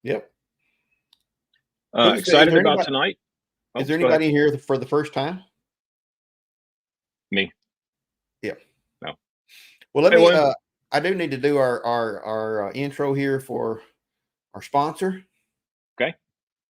Yep. Excited about tonight. Is there anybody here for the first time? Me. Yeah. No. Well, I do need to do our intro here for our sponsor. Okay.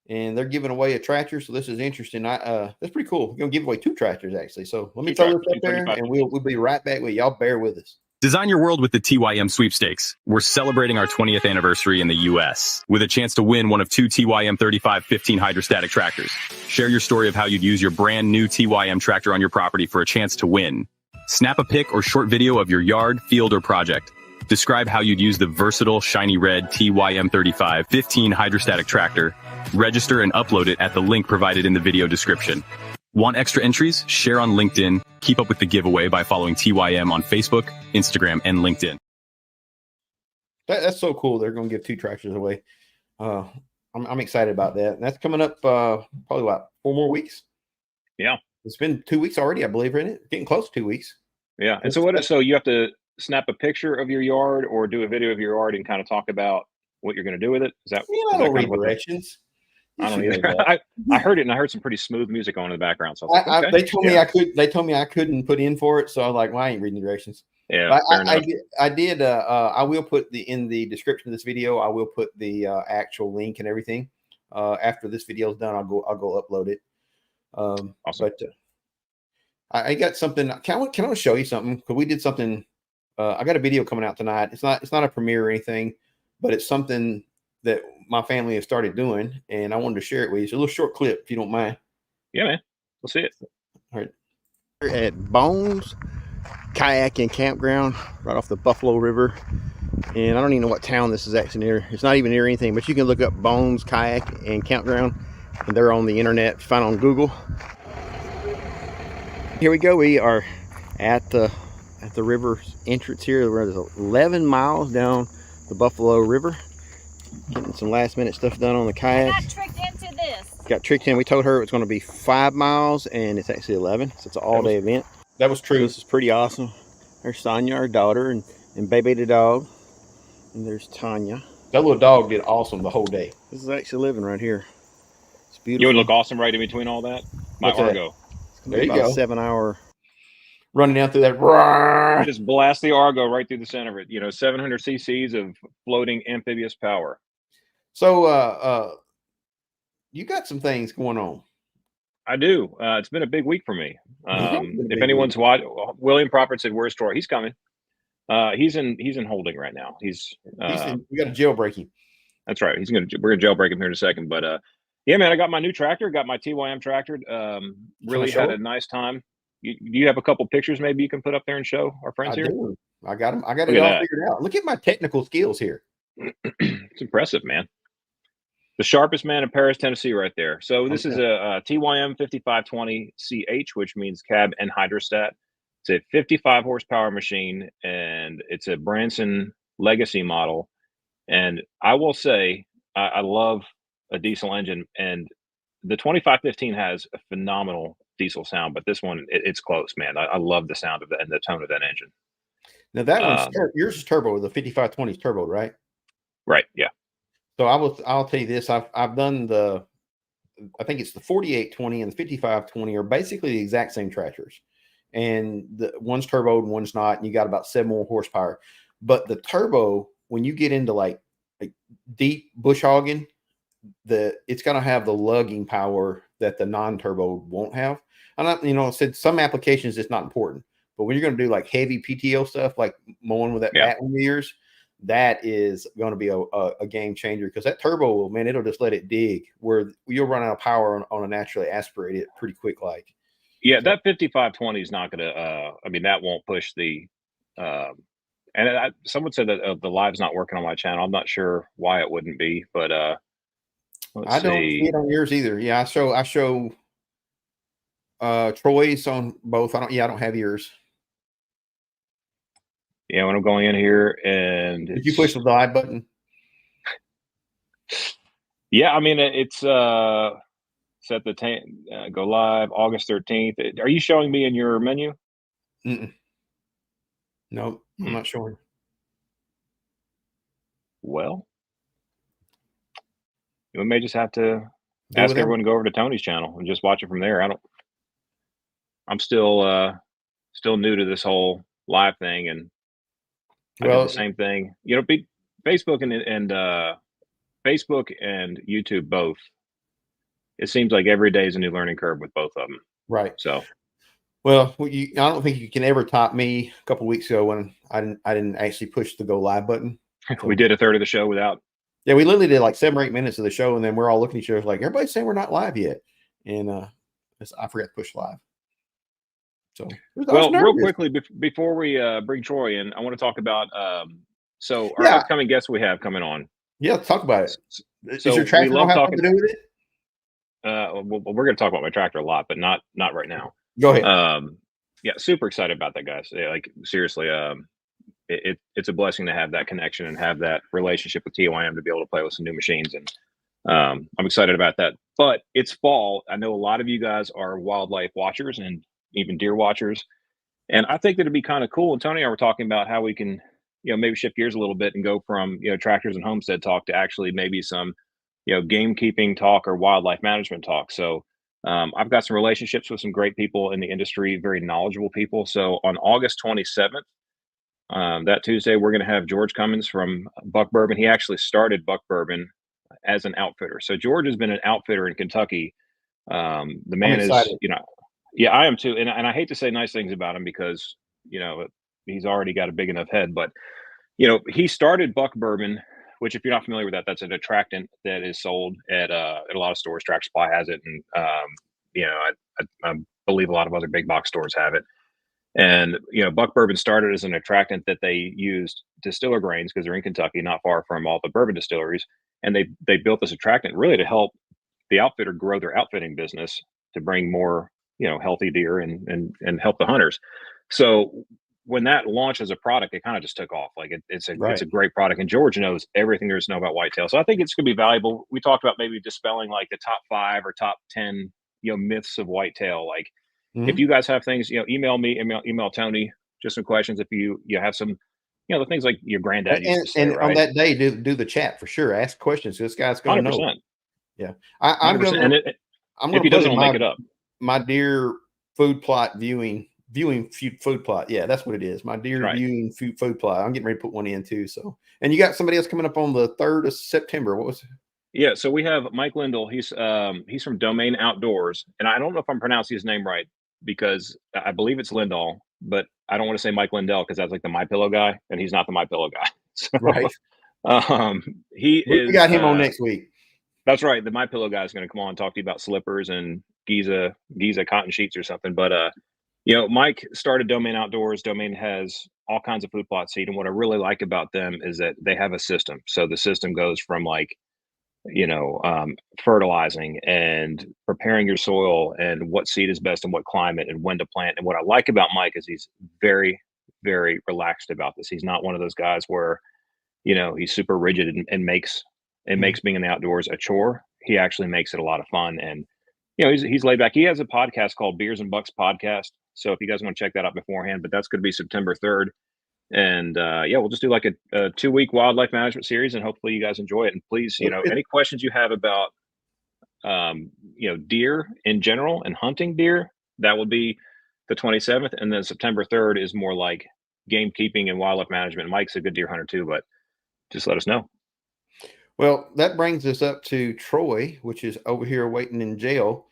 And they're giving away a tractor, so this is interesting. That's pretty cool. We're gonna give away 2 tractors actually. So let me throw this up there, and we'll be right back with y'all. Bear with us. Design your world with the TYM sweepstakes. We're celebrating our 20th anniversary in the U.S. with a chance to win one of 2 TYM 3515 hydrostatic tractors. Share your story of how you'd use your brand new TYM tractor on your property for a chance to win. Snap a pic or short video of your yard, field, or project. Describe how you'd use the versatile, shiny red TYM 3515 hydrostatic tractor. Register and upload it at the link provided in the video description. Want extra entries? Share on LinkedIn. Keep up with the giveaway by following TYM on Facebook, Instagram, and LinkedIn. That's so cool. They're going to give 2 tractors away. I'm excited about that. And that's coming up probably, 4 more weeks? Yeah. It's been 2 weeks already, I believe, isn't it? Getting close to 2 weeks. Yeah. And so you have to snap a picture of your yard or do a video of your yard and kind of talk about what you're going to do with it? Is that I don't read directions. I don't either. I heard it, and I heard some pretty smooth music on in the background. So I was like, okay. They told me I couldn't put in for it, so I was like, well, I ain't reading the directions. Yeah, I did. I will put in the description of this video. I will put the actual link and everything. After this video is done, I'll go upload it. Awesome. But I got something. Can I show you something? Because we did something. I got a video coming out tonight. It's not a premiere or anything, but it's something that my family has started doing, and I wanted to share it with you. It's a little short clip, if you don't mind. Yeah, man. We'll see it. All right. We're at Bones Kayaking Campground, right off the Buffalo River. And I don't even know what town this is actually near. It's not even near anything, but you can look up Bones Kayak and Campground, and they're on the internet. Find on Google. Here we go. We are at the river entrance here. We're 11 miles down the Buffalo River. Getting some last minute stuff done on the kayak. I got tricked into this. Got tricked in. We told her it was going to be 5 miles, and it's actually 11. So it's an all-day event. That was true. So this is pretty awesome. There's Sonia, our daughter, and Baby the dog. And there's Tanya. That little dog did awesome the whole day. This is actually living right here. It's beautiful. You would look awesome right in between all that. My Argo. There you go. 7-hour running down through that. Just blast the Argo right through the center of it. 700 cc's of floating amphibious power. So, you got some things going on. I do. It's been a big week for me. If anyone's watched, William Propert said, "Where's Troy?" He's coming. He's in holding right now. We got to jailbreak him. That's right. We're gonna jailbreak him here in a second. But yeah, man, I got my new tractor. Got my TYM tractor. Really had a nice time. Do you have a couple pictures maybe you can put up there and show our friends here? Do. I got them. I got it all figured out. Look at my technical skills here. It's impressive, man. The sharpest man in Paris, Tennessee, right there. So this is a TYM 5520CH, which means cab and hydrostat. It's a 55 horsepower machine, and it's a Branson legacy model. And I will say, I love a diesel engine, and the 2515 has a phenomenal diesel sound, but this one, it's close, man. I love the sound of that and the tone of that engine. Now that one's yours is turbo. The 5520 is turbo, right? Right. Yeah. So I'll tell you this. I've done I think it's the 4820 and the 5520 are basically the exact same tractors, and the one's turbo and one's not, and you got about 7 more horsepower. But the turbo, when you get into like deep bush hogging, it's gonna have the lugging power that the non-turbo won't have. And I said some applications it's not important, but when you're gonna do like heavy PTO stuff, like mowing with that Batman gears, that is going to be a game changer, because that turbo, man, it'll just let it dig where you'll run out of power on a naturally aspirated pretty quick. That 5520 is not going to, that won't push the, and someone said that the live's not working on my channel. I'm not sure why it wouldn't be, but I don't see it on yours either. Yeah, I show Troy's on both. I don't have yours. Yeah, when I'm going in here and did you push the live button? Yeah, it's set the go live August 13th. Are you showing me in your menu? No, I'm not showing. Well, we may just have to Do ask whatever. everyone to go over to Tony's channel and just watch it from there. I'm still new to this whole live thing, and I did Well, the same thing. You know, Facebook and Facebook and YouTube both. It seems like every day is a new learning curve with both of them. right. So, Well, I don't think you can ever top me a couple weeks ago when I didn't actually push the go live button. So, we did a third of the show without. Yeah, we literally did like 7 or 8 minutes of the show, and then we're all looking at each other like, everybody's saying we're not live yet, and I forgot to push live. So, well, real quickly before we bring Troy in, I want to talk about so our upcoming guests we have coming on. Yeah, talk about it. So Does your tractor have something to do with it? Well, we're going to talk about my tractor a lot, but not right now. Go ahead. Yeah, super excited about that, guys. Yeah, like seriously, it's a blessing to have that connection and have that relationship with TYM to be able to play with some new machines, and I'm excited about that. But it's fall. I know a lot of you guys are wildlife watchers and even deer watchers, and I think that it'd be kind of cool. And Tony and I were talking about how we can, maybe shift gears a little bit and go from tractors and homestead talk to actually maybe some game keeping talk or wildlife management talk. So I've got some relationships with some great people in the industry, very knowledgeable people. So on August 27th, that Tuesday, we're going to have George Cummins from Buck Bourbon. He actually started Buck Bourbon as an outfitter. So George has been an outfitter in Kentucky. The man is, yeah, I am too. And I hate to say nice things about him because, he's already got a big enough head, but he started Buck Bourbon, which if you're not familiar with that, that's an attractant that is sold at a lot of stores. Tractor Supply has it. And, I believe a lot of other big box stores have it. And, Buck Bourbon started as an attractant that they used distiller grains because they're in Kentucky, not far from all the bourbon distilleries. And they built this attractant really to help the outfitter grow their outfitting business to bring more, healthy deer and help the hunters. So when that launched as a product, it kind of just took off. Like it's a great product, and George knows everything there is to know about whitetail. So I think it's going to be valuable. We talked about maybe dispelling like the top 5 or top 10, myths of whitetail. Like if you guys have things, email me, email Tony, just some questions. If you have some, the things like your granddad used to say, and right? on that day, do the chat for sure. Ask questions. This guy's going to know. Yeah, I'm going to. If he doesn't, we'll make it up. My deer food plot viewing food plot. Yeah, that's what it is. My deer viewing food plot. I'm getting ready to put one in too. So, and you got somebody else coming up on the 3rd of September. What was it? Yeah, so we have Mike Lindell. He's from Domain Outdoors, and I don't know if I'm pronouncing his name right because I believe it's Lindell, but I don't want to say Mike Lindell because that's like the MyPillow guy, and he's not the MyPillow guy. So, right. We got him on next week. That's right. The MyPillow guy is going to come on and talk to you about slippers and Giza cotton sheets or something. But Mike started Domain Outdoors. Domain has all kinds of food plot seed, and what I really like about them is that they have a system. So the system goes from like fertilizing and preparing your soil and what seed is best and what climate and when to plant. And what I like about Mike is he's very, very relaxed about this. He's not one of those guys where, he's super rigid and makes being in the outdoors a chore. He actually makes it a lot of fun. And, he's laid back. He has a podcast called Beers and Bucks Podcast. So if you guys want to check that out beforehand, but that's going to be September 3rd. And we'll just do like a 2-week wildlife management series, and hopefully you guys enjoy it. And please, any questions you have about, deer in general and hunting deer, that will be the 27th. And then September 3rd is more like game keeping and wildlife management. Mike's a good deer hunter too, but just let us know. Well, that brings us up to Troy, which is over here waiting in jail.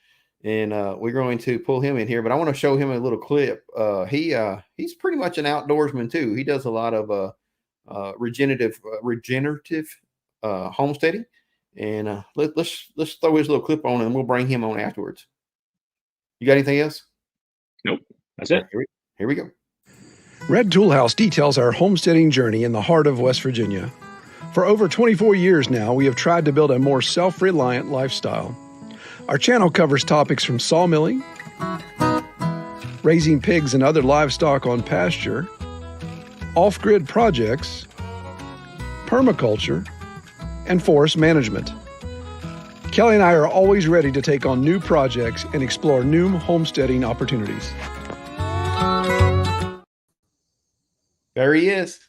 And we're going to pull him in here, but I want to show him a little clip. He's pretty much an outdoorsman too. He does a lot of regenerative homesteading. And let's throw his little clip on, and we'll bring him on afterwards. You got anything else? Nope, that's it. Here we go. Red Tool House details our homesteading journey in the heart of West Virginia. For over 24 years now, we have tried to build a more self-reliant lifestyle. Our channel covers topics from sawmilling, raising pigs and other livestock on pasture, off-grid projects, permaculture, and forest management. Kelly and I are always ready to take on new projects and explore new homesteading opportunities. There he is.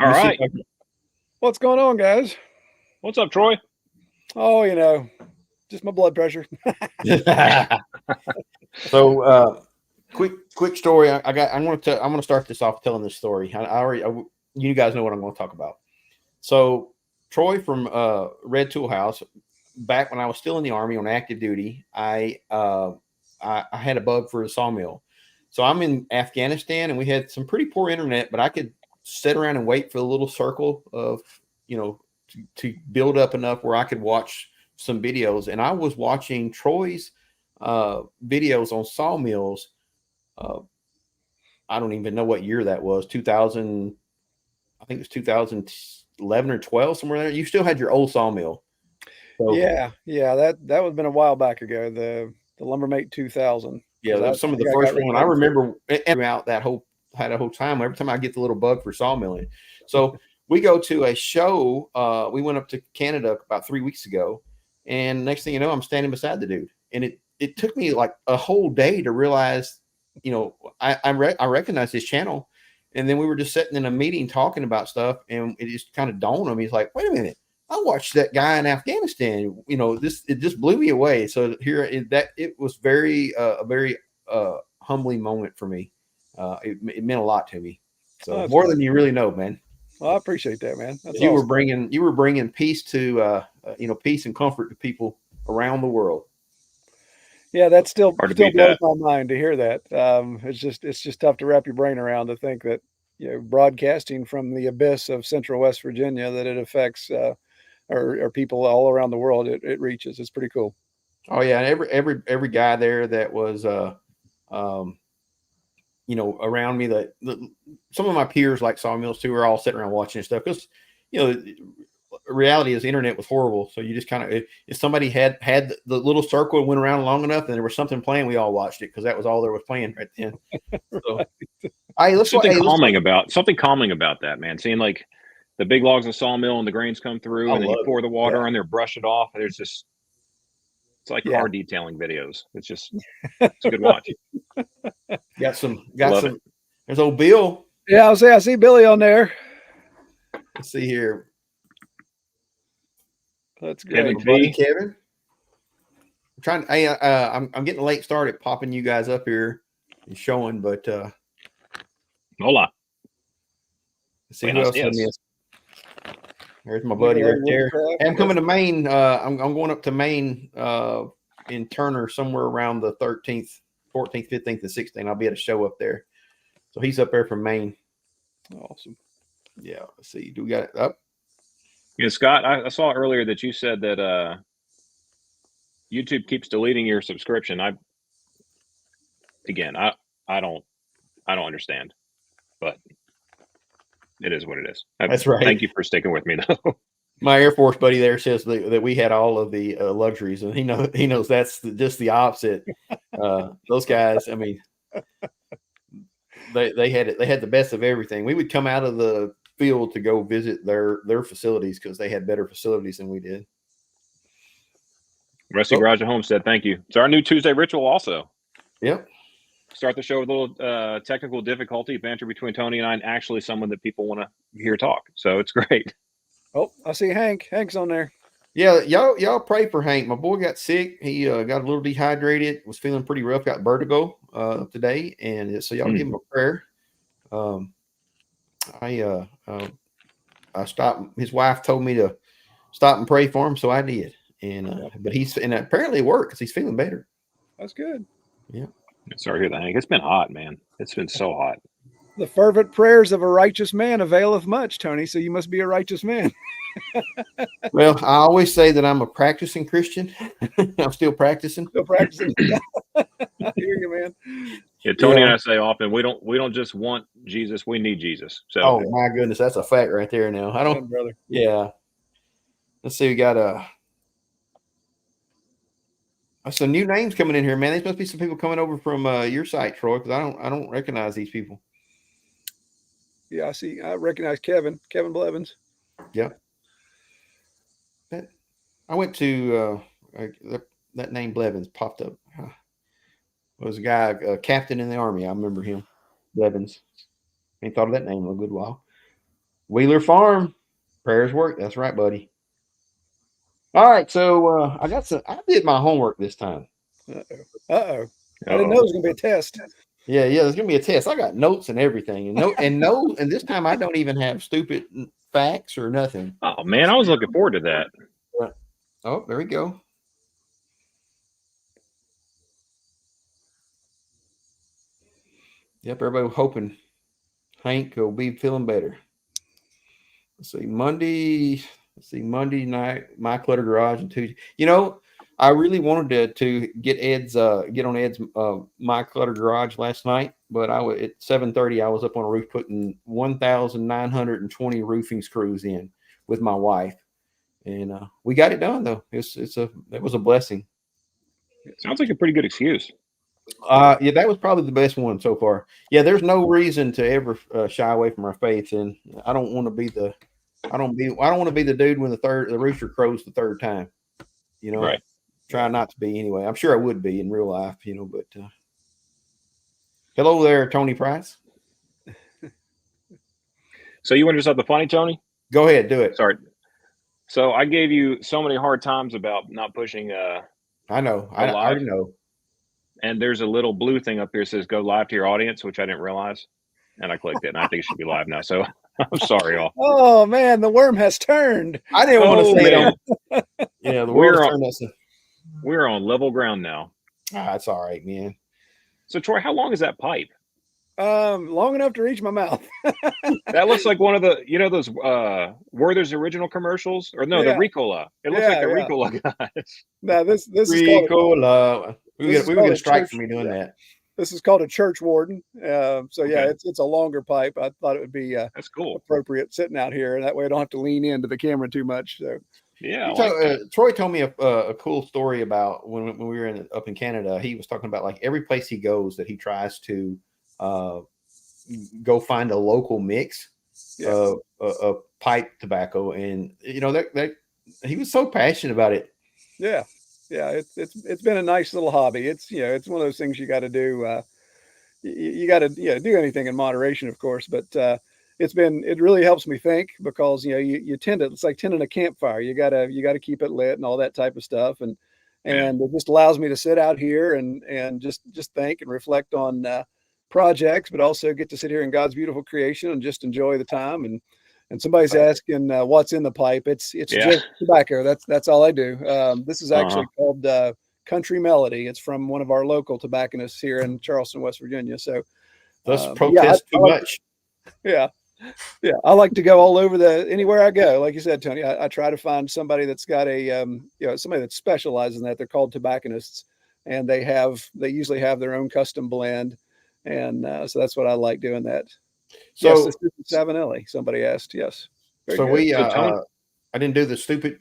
All right. What's going on, guys? What's up, Troy? Oh, just my blood pressure. So, quick story. I'm going to start this off telling this story. You guys know what I'm going to talk about. So, Troy from Red Tool House, back when I was still in the Army on active duty, I had a bug for a sawmill. So I'm in Afghanistan, and we had some pretty poor internet, but I could sit around and wait for a little circle of, to build up enough where I could watch some videos. And I was watching Troy's videos on sawmills. I don't even know what year that was. 2000, I think it was 2011 or 12, somewhere there. You still had your old sawmill. So, yeah, that would have been a while back ago. The Lumbermate 2000. Yeah, that was some of the first one. I remember out that whole time. Every time I get the little bug for sawmilling. So we go to a show. We went up to Canada about 3 weeks ago, and next thing you know, I'm standing beside the dude, and it took me like a whole day to realize, I recognize his channel, and then we were just sitting in a meeting talking about stuff, and it just kind of dawned on me. He's like, wait a minute. I watched that guy in Afghanistan. It just blew me away. So it was a very humbling moment for me. It meant a lot to me. So more than you really know, man. Well, I appreciate that, man. That's you awesome. were bringing peace to peace and comfort to people around the world. Yeah, that still blows that. my mind to hear that. It's just tough to wrap your brain around, to think that broadcasting from the abyss of Central West Virginia, that it affects or people all around the world it reaches. It's pretty cool. Oh yeah, and every guy there that was around me, that some of my peers like sawmills too are all sitting around watching stuff, because reality is the internet was horrible. So you just kind of, if somebody had the little circle and went around long enough and there was something playing, we all watched it because that was all there was playing right then. So something calming about that, man. Seeing like the big logs of sawmill and the grains come through, and then you pour the water on there, brush it off. It's like car detailing videos. It's a good watch. Got some. There's old Bill. Yeah, I see Billy on there. Let's see here. That's great. Kevin. I'm trying. I'm getting a late start at popping you guys up here and showing, but hola. Let's see who else I missed. There's my buddy right there. I'm coming to Maine. I'm going up to Maine in Turner, somewhere around the 13th, 14th, 15th, and 16th. I'll be at a show up there. So he's up there from Maine. Awesome. Yeah. Let's see. Do we got it up? Yeah, Scott, I saw earlier that you said that YouTube keeps deleting your subscription. I don't understand, but it is what it is. That's right. Thank you for sticking with me, though. My Air Force buddy there says that we had all of the luxuries, and he knows that's just the opposite. Those guys, I mean, they had it. They had the best of everything. We would come out of the field to go visit their facilities because they had better facilities than we did. Rusty Garage at Homestead, thank you. It's our new Tuesday ritual also. Yep. Start the show with a little technical difficulty, banter between Tony and I, and actually someone that people want to hear talk. So it's great. Oh, I see Hank. Hank's on there. Yeah, y'all pray for Hank. My boy got sick. He got a little dehydrated, was feeling pretty rough, got vertigo today, and so y'all give him a prayer. I stopped. His wife told me to stop and pray for him, so I did. And but apparently it worked because he's feeling better. That's good. Yeah. Sorry to hear that, Hank. It's been hot, man. It's been so hot. The fervent prayers of a righteous man availeth much, Tony. So you must be a righteous man. Well, I always say that I'm a practicing Christian. I'm still practicing. I hear you, man. Yeah, Tony and I say often, we don't just want Jesus, we need Jesus. So oh my goodness, that's a fact right there now. I don't brother. Yeah. Let's see, we got some new names coming in here, man. There must be some people coming over from your site, Troy, because I don't recognize these people. Yeah, I recognize Kevin Blevins. Yeah. I went to that name Blevins popped up. It was a guy, a captain in the Army. I remember him, Blevins. Ain't thought of that name in a good while. Wheeler Farm, prayers work. That's right, buddy. All right, so I did my homework this time. I didn't know it was going to be a test. Yeah, there's gonna be a test. I got notes and everything, and this time I don't even have stupid facts or nothing. Oh man, I was looking forward to that. Oh, there we go. Yep, everybody was hoping Hank will be feeling better. Let's see, Monday night, my clutter garage, and Tuesday. I really wanted to get on Ed's my clutter garage last night, but at 7:30 I was up on a roof putting 1,920 roofing screws in with my wife, and we got it done though. It was a blessing. Sounds like a pretty good excuse. Yeah, that was probably the best one so far. Yeah, there's no reason to ever shy away from our faith, and I don't want to be the dude when the rooster crows the third time. Right. Try not to be anyway. I'm sure I would be in real life, but hello there, Tony Price. So you want to do something funny, Tony? Go ahead, do it. Sorry. So I gave you so many hard times about not pushing I know. I already know. And there's a little blue thing up here that says go live to your audience, which I didn't realize. And I clicked it, and I think it should be live now. So I'm sorry, y'all. Oh man, the worm has turned. I didn't want to say it. Yeah, the world turned us. We're on level ground now. That's all right, man. So Troy, how long is that pipe? Long enough to reach my mouth. That looks like one of the, those Werther's original commercials, or no, the Ricola. It looks like the Ricola guys. No, this Ricola. We were gonna strike for me doing that. This is called a church warden. So yeah, it's a longer pipe. I thought it would be that's cool, appropriate sitting out here, and that way I don't have to lean into the camera too much. So yeah. Troy told me a cool story about when we were up in Canada. He was talking about like every place he goes that he tries to go find a local mix of pipe tobacco, and that he was so passionate about it. Yeah, it's been a nice little hobby. It's it's one of those things you got to do. You got to do anything in moderation, of course, but it really helps me think, because you tend to, it's like tending a campfire. You gotta keep it lit and all that type of stuff, and it just allows me to sit out here and just think and reflect on projects, but also get to sit here in God's beautiful creation and just enjoy the time. And somebody's asking what's in the pipe. It's just tobacco. That's all I do. This is actually called Country Melody. It's from one of our local tobacconists here in Charleston, West Virginia. So let's protest too much. Yeah. I like to go all over anywhere I go. Like you said, Tony, I try to find somebody that's got somebody that specializes in that. They're called tobacconists, and they usually have their own custom blend. And so that's what I like doing that. So yes, this is Savinelli. Somebody asked. Yes. So good. I didn't do the stupid,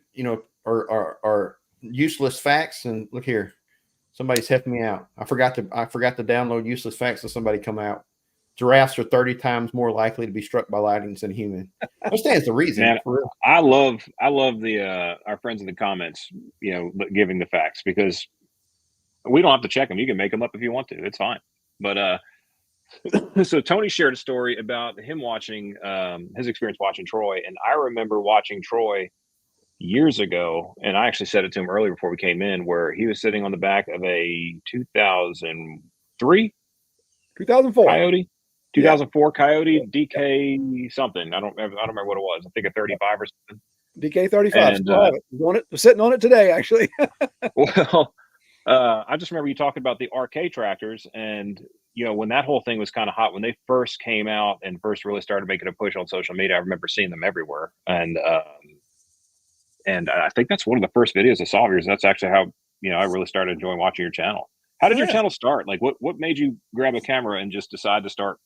or useless facts. And look here, somebody's helping me out. I forgot to download useless facts, so somebody come out. Giraffes are 30 times more likely to be struck by lightning than human. That stands to reason. Man, I love the our friends in the comments, giving the facts, because we don't have to check them. You can make them up if you want to. It's fine. But so Tony shared a story about him watching his experience watching Troy, and I remember watching Troy years ago, and I actually said it to him earlier before we came in, where he was sitting on the back of a 2004 Coyote. 2004 Coyote DK something. I don't remember what it was. I think a 35 or something. DK 35. Sitting on it today, actually. Well, I just remember you talking about the RK tractors, and when that whole thing was kind of hot, when they first came out and first really started making a push on social media, I remember seeing them everywhere. And I think that's one of the first videos I saw of yours. That's actually how I really started enjoying watching your channel. How did your channel start? Like, what made you grab a camera and just decide to start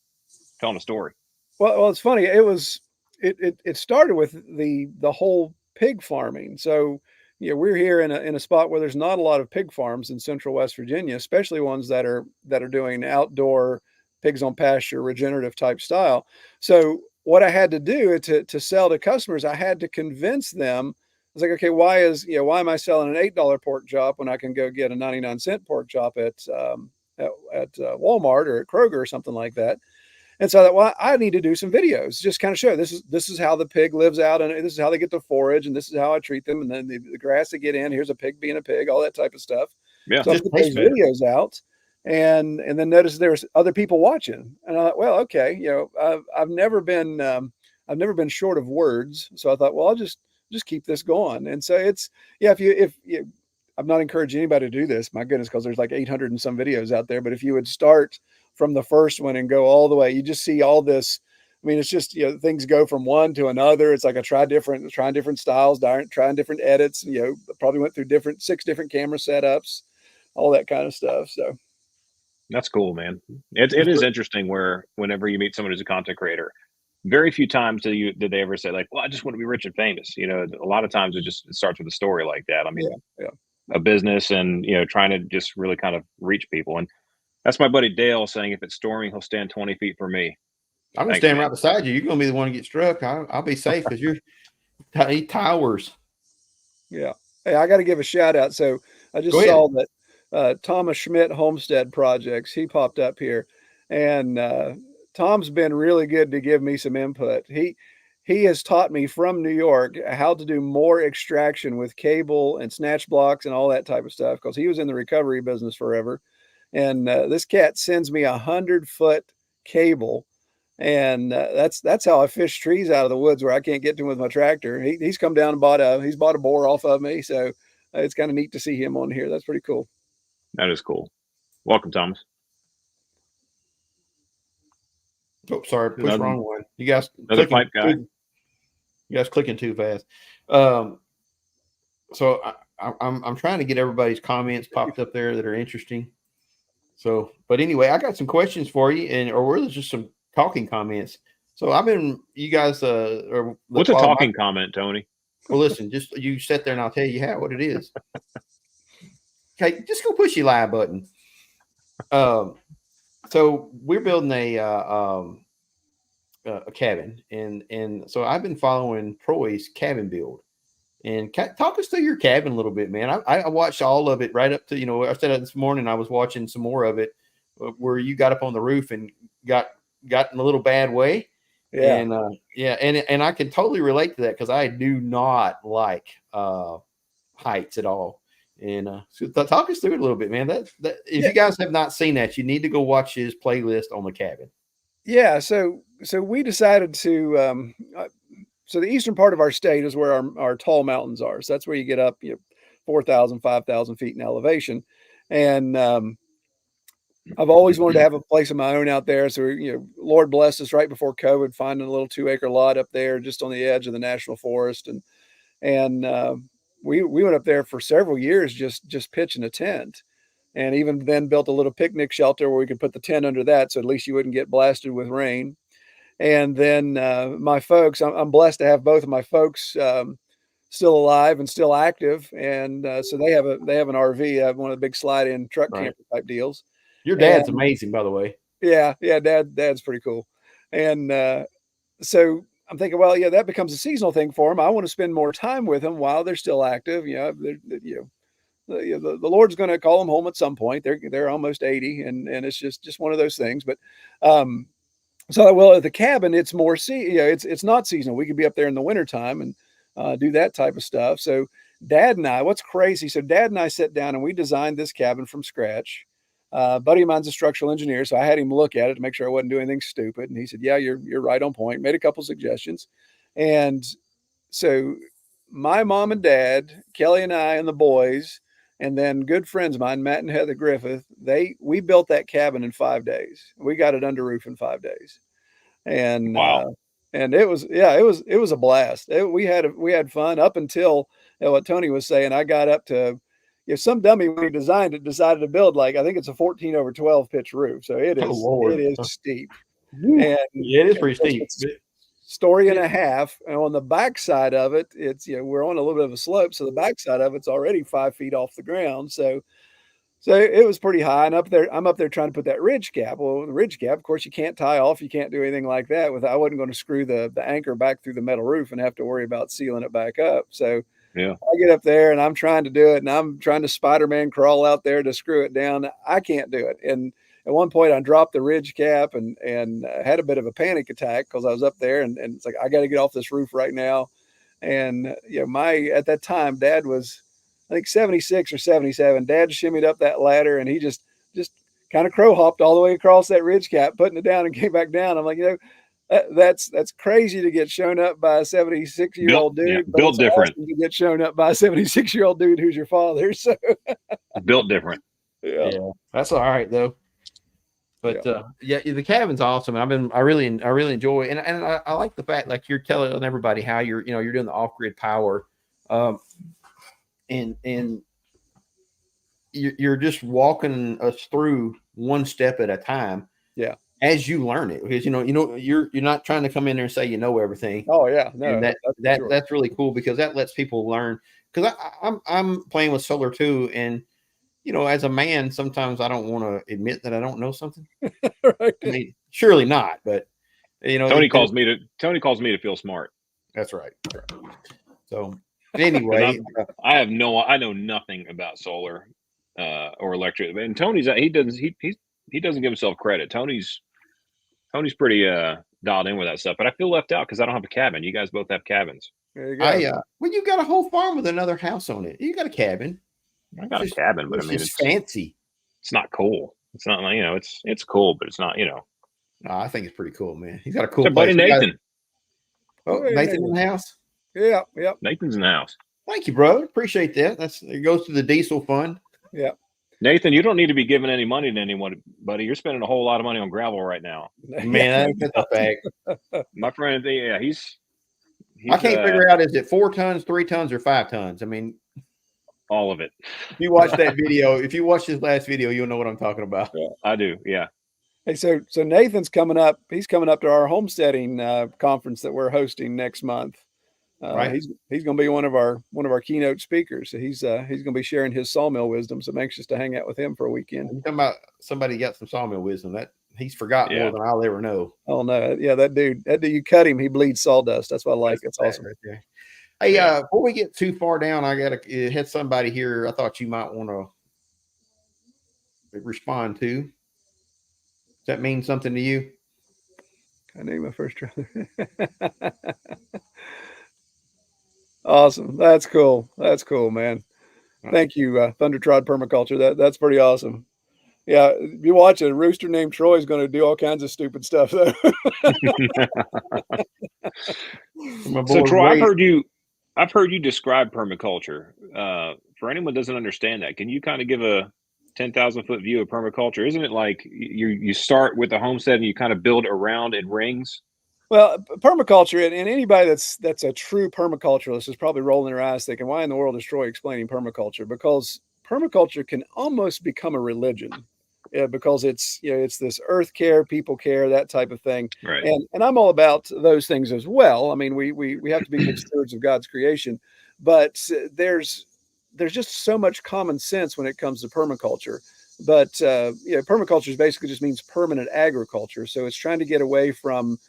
telling a story? Well, it's funny. It started with the whole pig farming. So we're here in a spot where there's not a lot of pig farms in central West Virginia, especially ones that are doing outdoor pigs on pasture, regenerative type style. So what I had to do to sell to customers, I had to convince them. I was like, okay, why am I selling an $8 pork chop when I can go get a 99-cent pork chop at Walmart or at Kroger or something like that? And so I thought, well, I need to do some videos, just kind of show this is how the pig lives out, and this is how they get to forage, and this is how I treat them, and then the grass they get in. Here's a pig being a pig, all that type of stuff. Yeah, so I put those videos out, and then noticed there was other people watching, and I thought, well, okay, I've never been short of words, so I thought, well, I'll just keep this going. And so it's if you I'm not encouraging anybody to do this, my goodness, because there's like 800 and some videos out there. But if you would start from the first one and go all the way, you just see all this. I mean, it's just, things go from one to another. It's like trying different styles, trying different edits, probably went through 6 different camera setups, all that kind of stuff. So that's cool, man. It is interesting whenever you meet someone who's a content creator, very few times did they ever say like, well, I just want to be rich and famous. A lot of times it starts with a story like that. I mean, a business and, trying to just really kind of reach people. And that's my buddy Dale saying, if it's storming, he'll stand 20 feet from me. I'm going to stand right beside you. You're going to be the one to get struck. I'll be safe because he towers. Yeah. Hey, I got to give a shout out. So I just saw that Thomas Schmidt Homestead Projects, he popped up here, and Tom's been really good to give me some input. He has taught me from New York how to do more extraction with cable and snatch blocks and all that type of stuff, because he was in the recovery business forever. And this cat sends me 100-foot cable, and that's how I fish trees out of the woods where I can't get to them with my tractor. He's come down and bought a boar off of me, so it's kind of neat to see him on here. That's pretty cool. That is cool. Welcome, Thomas. Oh, sorry, push the wrong one. You guys, another pipe guy. You guys clicking too fast. So I'm trying to get everybody's comments popped up there that are interesting. So, but anyway, I got some questions for you, or really just some talking comments. So you guys, what's a talking comment, Tony? Well, listen, just you sit there and I'll tell you what it is. Okay, just go push your live button. So we're building a cabin, and so I've been following Troy's cabin build. And talk us through your cabin a little bit, man. I watched all of it right up to, I said this morning I was watching some more of it where you got up on the roof and got in a little bad way. Yeah. And I can totally relate to that because I do not like heights at all. And so talk us through it a little bit, man. That if you guys have not seen that, you need to go watch his playlist on the cabin. Yeah. So we decided to so the eastern part of our state is where our tall mountains are. So that's where you get up, 4,000, 5,000 feet in elevation. And I've always wanted to have a place of my own out there. So, Lord blessed us right before COVID, finding a little 2-acre lot up there just on the edge of the national forest. And we went up there for several years, just pitching a tent, and even then built a little picnic shelter where we could put the tent under that. So at least you wouldn't get blasted with rain. And then my folks, I'm blessed to have both of my folks still alive and still active. And so they have an RV, one of the big slide-in truck camper type deals. Your dad's amazing, by the way. Yeah, dad's pretty cool. And so I'm thinking, well, that becomes a seasonal thing for them. I want to spend more time with them while they're still active. The Lord's going to call them home at some point. They're almost 80, and it's just one of those things. But so, at the cabin, it's more it's not seasonal. We could be up there in the wintertime and do that type of stuff. So Dad and I, what's crazy? So Dad and I sat down and we designed this cabin from scratch. Buddy of mine's a structural engineer, so I had him look at it to make sure I wasn't doing anything stupid. And he said, "Yeah, you're right on point." Made a couple suggestions, and so my mom and dad, Kelly and I, and the boys, and then good friends of mine, Matt and Heather Griffith, we built that cabin in 5 days. We got it under roof in 5 days, and wow. And it was a blast. We had fun up until what Tony was saying. I got up to. Some dummy when he designed it decided to build I think it's a 14/12 pitch roof, so it is steep. And it is pretty steep. Story and a half, and on the back side of it, it's we're on a little bit of a slope, so the back side of it's already 5 feet off the ground. So it was pretty high, and I'm up there trying to put that ridge cap. Well, the ridge cap, of course, you can't tie off, you can't do anything like that. I wasn't going to screw the anchor back through the metal roof and have to worry about sealing it back up. So. Yeah, I get up there and I'm trying to do it, and I'm trying to Spider-Man crawl out there to screw it down. I can't do it. at one point I dropped the ridge cap and had a bit of a panic attack because I was up there and it's like, I got to get off this roof right now. And at that time, Dad was, I think 76 or 77. Dad shimmied up that ladder and he just kind of crow hopped all the way across that ridge cap, putting it down and came back down. I'm like, that's crazy to get shown up by a 76-year-old dude. Yeah, but built it's different. awesome to get shown up by a 76-year-old dude who's your father. So built different. Yeah, that's all right though. But the cabin's awesome. I really enjoy it. And I like the fact, like, you're telling everybody how you're doing the off-grid power, and you're just walking us through one step at a time. Yeah. As you learn it, because you're not trying to come in there and say you know everything. Oh yeah, no, and that's really cool, because that lets people learn. Because I'm playing with solar too, and as a man, sometimes I don't want to admit that I don't know something. Right. I mean, surely not, but Tony calls me to feel smart. That's right. So anyway, I know nothing about solar or electric, and Tony's he doesn't give himself credit. Tony's pretty dialed in with that stuff, but I feel left out because I don't have a cabin. You guys both have cabins. There you go. Well, you got a whole farm with another house on it. You got a cabin. I got a cabin, but I mean, it's fancy. It's not cool. It's not like, it's cool, but it's not, No, I think it's pretty cool, man. He's got a cool place. Buddy Nathan. Nathan in the house. Yeah. Yep. Nathan's in the house. Thank you, bro. Appreciate that. It goes to the diesel fund. Yeah. Nathan, you don't need to be giving any money to anyone, buddy. You're spending a whole lot of money on gravel right now. Man, that's a fact. My friend, he's I can't figure out, is it 4 tons, 3 tons, or 5 tons? I mean, all of it. If you watch that video, if you watch this last video, you'll know what I'm talking about. Yeah, I do. Yeah. Hey, so Nathan's coming up. He's coming up to our homesteading conference that we're hosting next month. Right. He's going to be one of our keynote speakers. So he's going to be sharing his sawmill wisdom. So I'm anxious to hang out with him for a weekend. You're talking about somebody got some sawmill wisdom that he's forgotten more than I'll ever know. Oh no, yeah, that dude, you cut him, he bleeds sawdust. That's what I like. It's awesome. Right there. Hey, before we get too far down, I had somebody here I thought you might want to respond to. Does that mean something to you? I named my first brother. Awesome. That's cool. That's cool, man. Thank you, Thundertrod Permaculture. That's pretty awesome. Yeah, if you watch it, a rooster named Troy is going to do all kinds of stupid stuff, though. So, Troy, I've heard you describe permaculture. For anyone who doesn't understand that, can you kind of give a 10,000-foot view of permaculture? Isn't it like you start with the homestead and you kind of build around in rings? Well, permaculture, and anybody that's a true permaculturalist is probably rolling their eyes thinking, why in the world is Troy explaining permaculture? Because permaculture can almost become a religion. Because it's this earth care, people care, that type of thing. Right. And I'm all about those things as well. I mean, we have to be good stewards of God's creation, but there's just so much common sense when it comes to permaculture. But permaculture basically just means permanent agriculture. So it's trying to get away from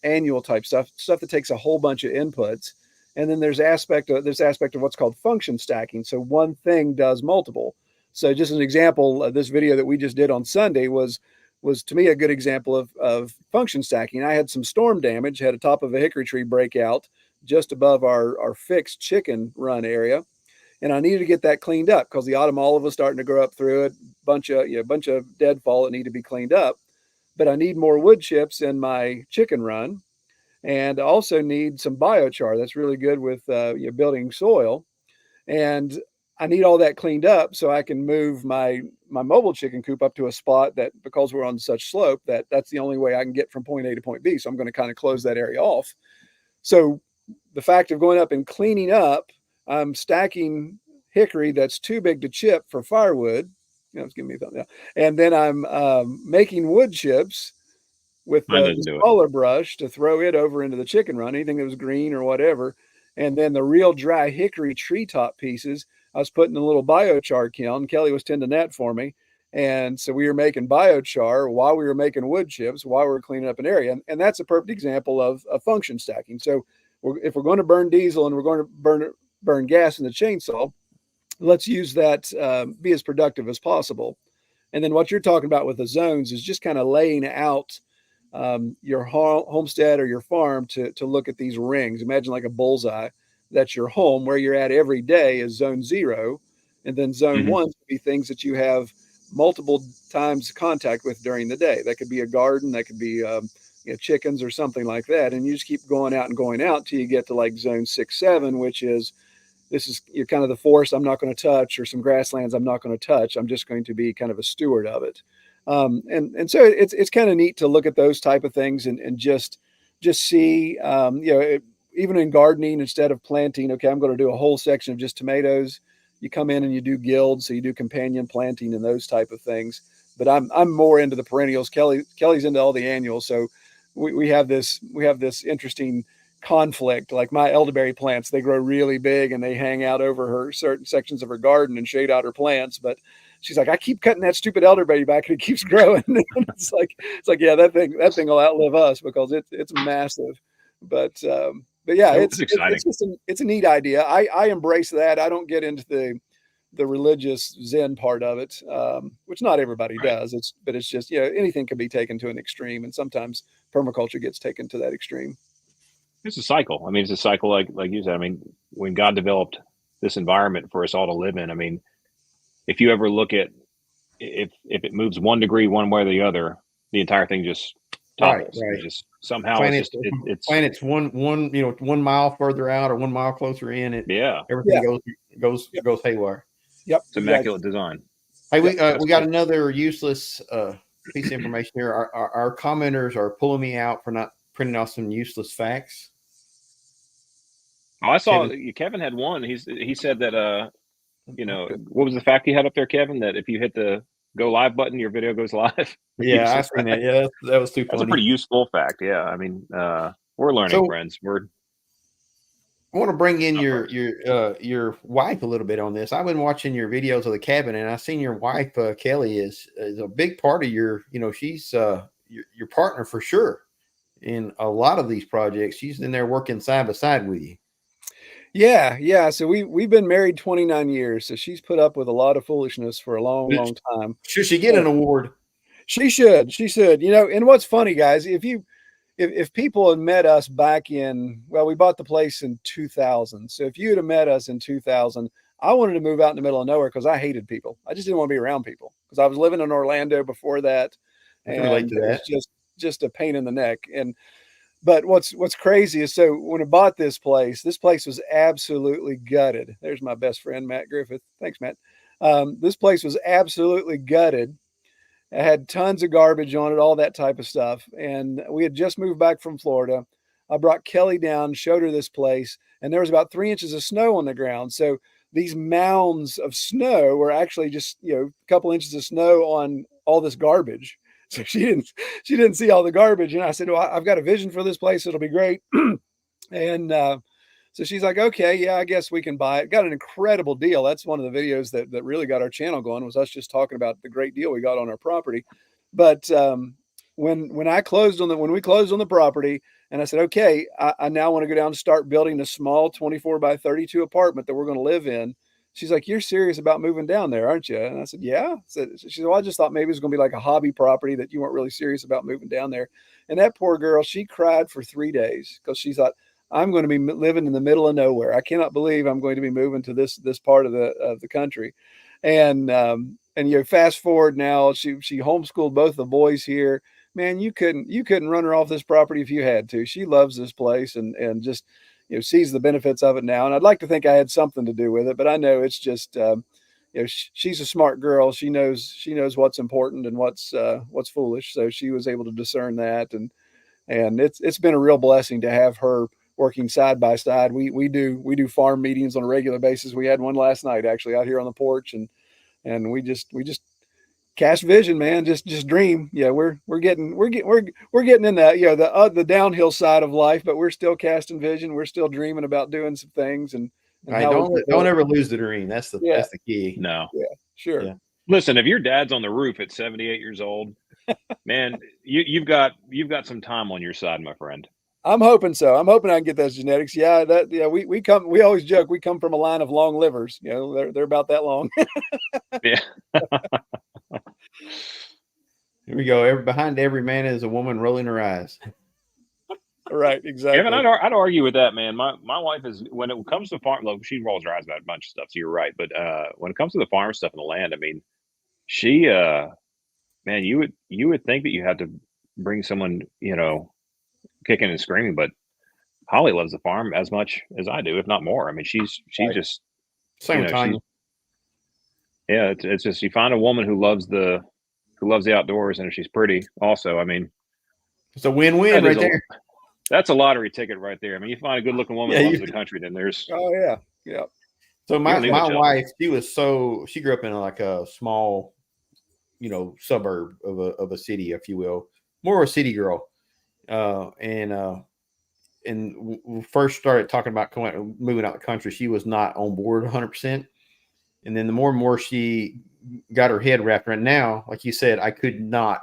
annual type stuff that takes a whole bunch of inputs. And then there's aspect of what's called function stacking. So one thing does multiple. So just an example, this video that we just did on Sunday was to me a good example of function stacking. I had some storm damage, had a top of a hickory tree break out just above our fixed chicken run area. And I needed to get that cleaned up because the autumn olive was starting to grow up through it, bunch of deadfall that need to be cleaned up. But I need more wood chips in my chicken run, and I also need some biochar. That's really good with building soil. And I need all that cleaned up so I can move my mobile chicken coop up to a spot that, because we're on such slope, that's the only way I can get from point A to point B. So I'm going to kind of close that area off. So the fact of going up and cleaning up, I'm stacking hickory that's too big to chip for firewood. It's giving me a thumbs down. And then I'm making wood chips with the smaller brush to throw it over into the chicken run, anything that was green or whatever. And then the real dry hickory treetop pieces, I was putting in a little biochar kiln. Kelly was tending that for me. And so we were making biochar while we were making wood chips, while we were cleaning up an area. And that's a perfect example of function stacking. So if we're going to burn diesel and we're going to burn gas in the chainsaw, let's use that, be as productive as possible. And then what you're talking about with the zones is just kind of laying out your homestead or your farm to look at these rings. Imagine like a bullseye. That's your home. Where you're at every day is zone 0. And then zone 1 would be things that you have multiple times contact with during the day. That could be a garden. That could be chickens or something like that. And you just keep going out till you get to like zone 6, 7, which is, you're kind of the forest I'm not going to touch, or some grasslands I'm not going to touch. I'm just going to be kind of a steward of it. And so it's kind of neat to look at those type of things and just see, even in gardening, instead of planting, okay, I'm going to do a whole section of just tomatoes. You come in and you do guilds, so you do companion planting and those type of things. But I'm more into the perennials. Kelly's into all the annuals. So we have this interesting conflict. Like my elderberry plants, they grow really big and they hang out over her certain sections of her garden and shade out her plants. But she's like, I keep cutting that stupid elderberry back and it keeps growing. it's like, yeah, that thing will outlive us because it's massive. But yeah, it's exciting. It's a neat idea. I embrace that. I don't get into the religious Zen part of it, which not everybody does. But it's just, anything can be taken to an extreme, and sometimes permaculture gets taken to that extreme. It's a cycle. I mean, it's a cycle like you said. I mean, when God developed this environment for us all to live in, I mean, if you ever look at if it moves 1 degree one way or the other, the entire thing just topples. Right. Just somehow planet's one mile further out or 1 mile closer in. Everything goes haywire. Yep, it's immaculate design. Hey, we got another useless piece of information here. Our commenters are pulling me out for not printing off some useless facts. Oh, I saw Kevin had one. He said that what was the fact he had up there, Kevin? That if you hit the go live button, your video goes live. Yeah, I seen that. Yeah, that was too funny. That's a pretty useful fact. Yeah, I mean, we're learning, friends. I want to bring in your wife a little bit on this. I've been watching your videos of the cabin, and I've seen your wife, Kelly, is a big part of your. She's your partner for sure in a lot of these projects. She's in there working side by side with you. Yeah. So we've been married 29 years. So she's put up with a lot of foolishness for a long time. Should she get an award? She should. And what's funny, guys, if people had met us back in, we bought the place in 2000. So if you had met us in 2000, I wanted to move out in the middle of nowhere because I hated people. I just didn't want to be around people because I was living in Orlando before that. I can relate to that. It's just a pain in the neck. But what's crazy is, so when I bought this place was absolutely gutted. There's my best friend, Matt Griffith. Thanks, Matt. This place was absolutely gutted. It had tons of garbage on it, all that type of stuff. And we had just moved back from Florida. I brought Kelly down, showed her this place, and there was about 3 inches of snow on the ground. So these mounds of snow were actually just, a couple inches of snow on all this garbage. So she didn't see all the garbage. And I said, well, I've got a vision for this place. It'll be great. And so she's like, okay, yeah, I guess we can buy it. Got an incredible deal. That's one of the videos that really got our channel going, was us just talking about the great deal we got on our property. But when we closed on the property, and I said, okay, I now want to go down and start building a small 24 by 32 apartment that we're going to live in. She's like, you're serious about moving down there, aren't you? And I said, yeah. She said, well, I just thought maybe it was going to be like a hobby property, that you weren't really serious about moving down there. And that poor girl, she cried for 3 days because she thought, I'm going to be living in the middle of nowhere. I cannot believe I'm going to be moving to this part of the country. And fast forward now, she homeschooled both the boys here. Man, you couldn't run her off this property if you had to. She loves this place and just, sees the benefits of it now. And I'd like to think I had something to do with it, but I know it's just, she's a smart girl. She knows what's important and what's foolish. So she was able to discern that. And it's been a real blessing to have her working side by side. We do farm meetings on a regular basis. We had one last night, actually, out here on the porch, and we just cast vision, man. Just dream. Yeah, we're getting in that, the downhill side of life, but we're still casting vision. We're still dreaming about doing some things, and don't ever lose the dream. That's the key. No. Yeah, sure. Yeah. Listen, if your dad's on the roof at 78 years old, man, you've got some time on your side, my friend. I'm hoping so. I'm hoping I can get those genetics. Yeah, we always joke we come from a line of long livers. They're about that long. Yeah. you go. Behind every man is a woman rolling her eyes. Right, exactly. Kevin, I'd argue with that, man. My wife is, when it comes to farm, look, she rolls her eyes about a bunch of stuff. So you're right, but when it comes to the farm stuff and the land, I mean, she, man, you would think that you had to bring someone, kicking and screaming, but Holly loves the farm as much as I do, if not more. I mean, she's Right. just Same with Tanya. yeah. It's just, you find a woman who loves the outdoors, and if she's pretty, also. I mean, It's a win-win right there. That's a lottery ticket right there. I mean, you find a good-looking woman who loves the country, then there's. Oh yeah, yeah. So my wife, she grew up in like a small, suburb of a city, if you will, more a city girl, and we first started talking about moving out the country. She was not on board 100%, and then the more and more she got her head wrapped around. Now, like you said, I could not.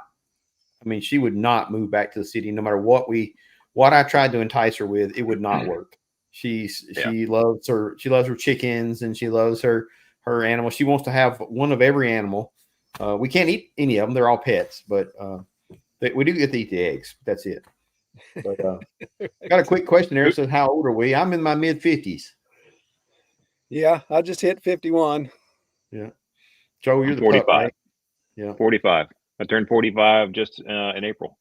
I mean, she would not move back to the city, no matter what I tried to entice her with. It would not work. She loves her chickens, and she loves her animals. She wants to have one of every animal. We can't eat any of them; they're all pets, but we do get to eat the eggs. That's it. But got a quick question there. It says, how old are we? I'm in my mid-50s. Yeah, I just hit 51. Yeah, Joe, you're the 45. pup, right? Yeah, 45. I turned 45 just in April.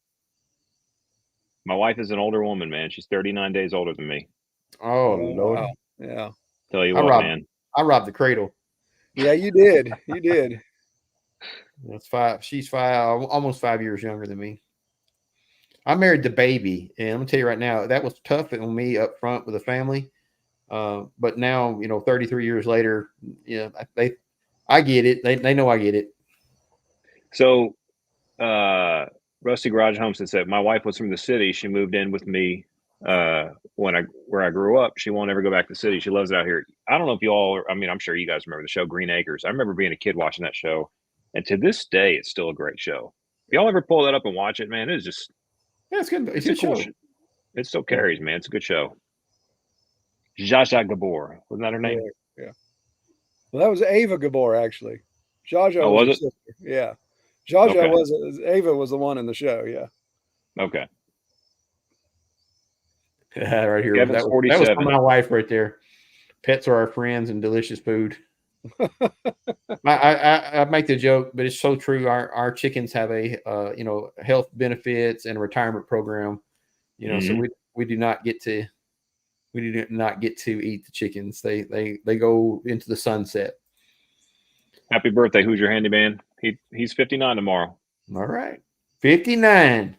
My wife is an older woman, man. She's 39 days older than me. Oh Lord. Wow. Yeah. Tell you what, man. I robbed the cradle. Yeah, you did. You did. That's 5. She's 5, almost 5 years younger than me. I married the baby, and I'm gonna tell you right now, that was tough on me up front with the family. But now, 33 years later, I get it. They know I get it. So, Rusty Garage Homestead said, my wife was from the city. She moved in with me where I grew up. She won't ever go back to the city. She loves it out here. I don't know if you all, I'm sure you guys remember the show Green Acres. I remember being a kid watching that show, and to this day, it's still a great show. If y'all ever pull that up and watch it, man, it's just, it's good. It's a cool show. It still carries, man. It's a good show. Zsa Zsa Gabor, wasn't that her name? Yeah. Well, that was Ava Gabor, actually. Zsa Zsa was her it? sister. Yeah. Zsa Zsa Okay. Ava was the one in the show. Yeah. Okay. Right here. Kevin's 47. That was for my wife right there. Pets are our friends and delicious food. I make the joke, but it's so true. Our chickens have a health benefits and a retirement program. So we do not get to eat the chickens. They go into the sunset. Happy birthday, Who's Your Handyman? He's 59 tomorrow. All right, 59.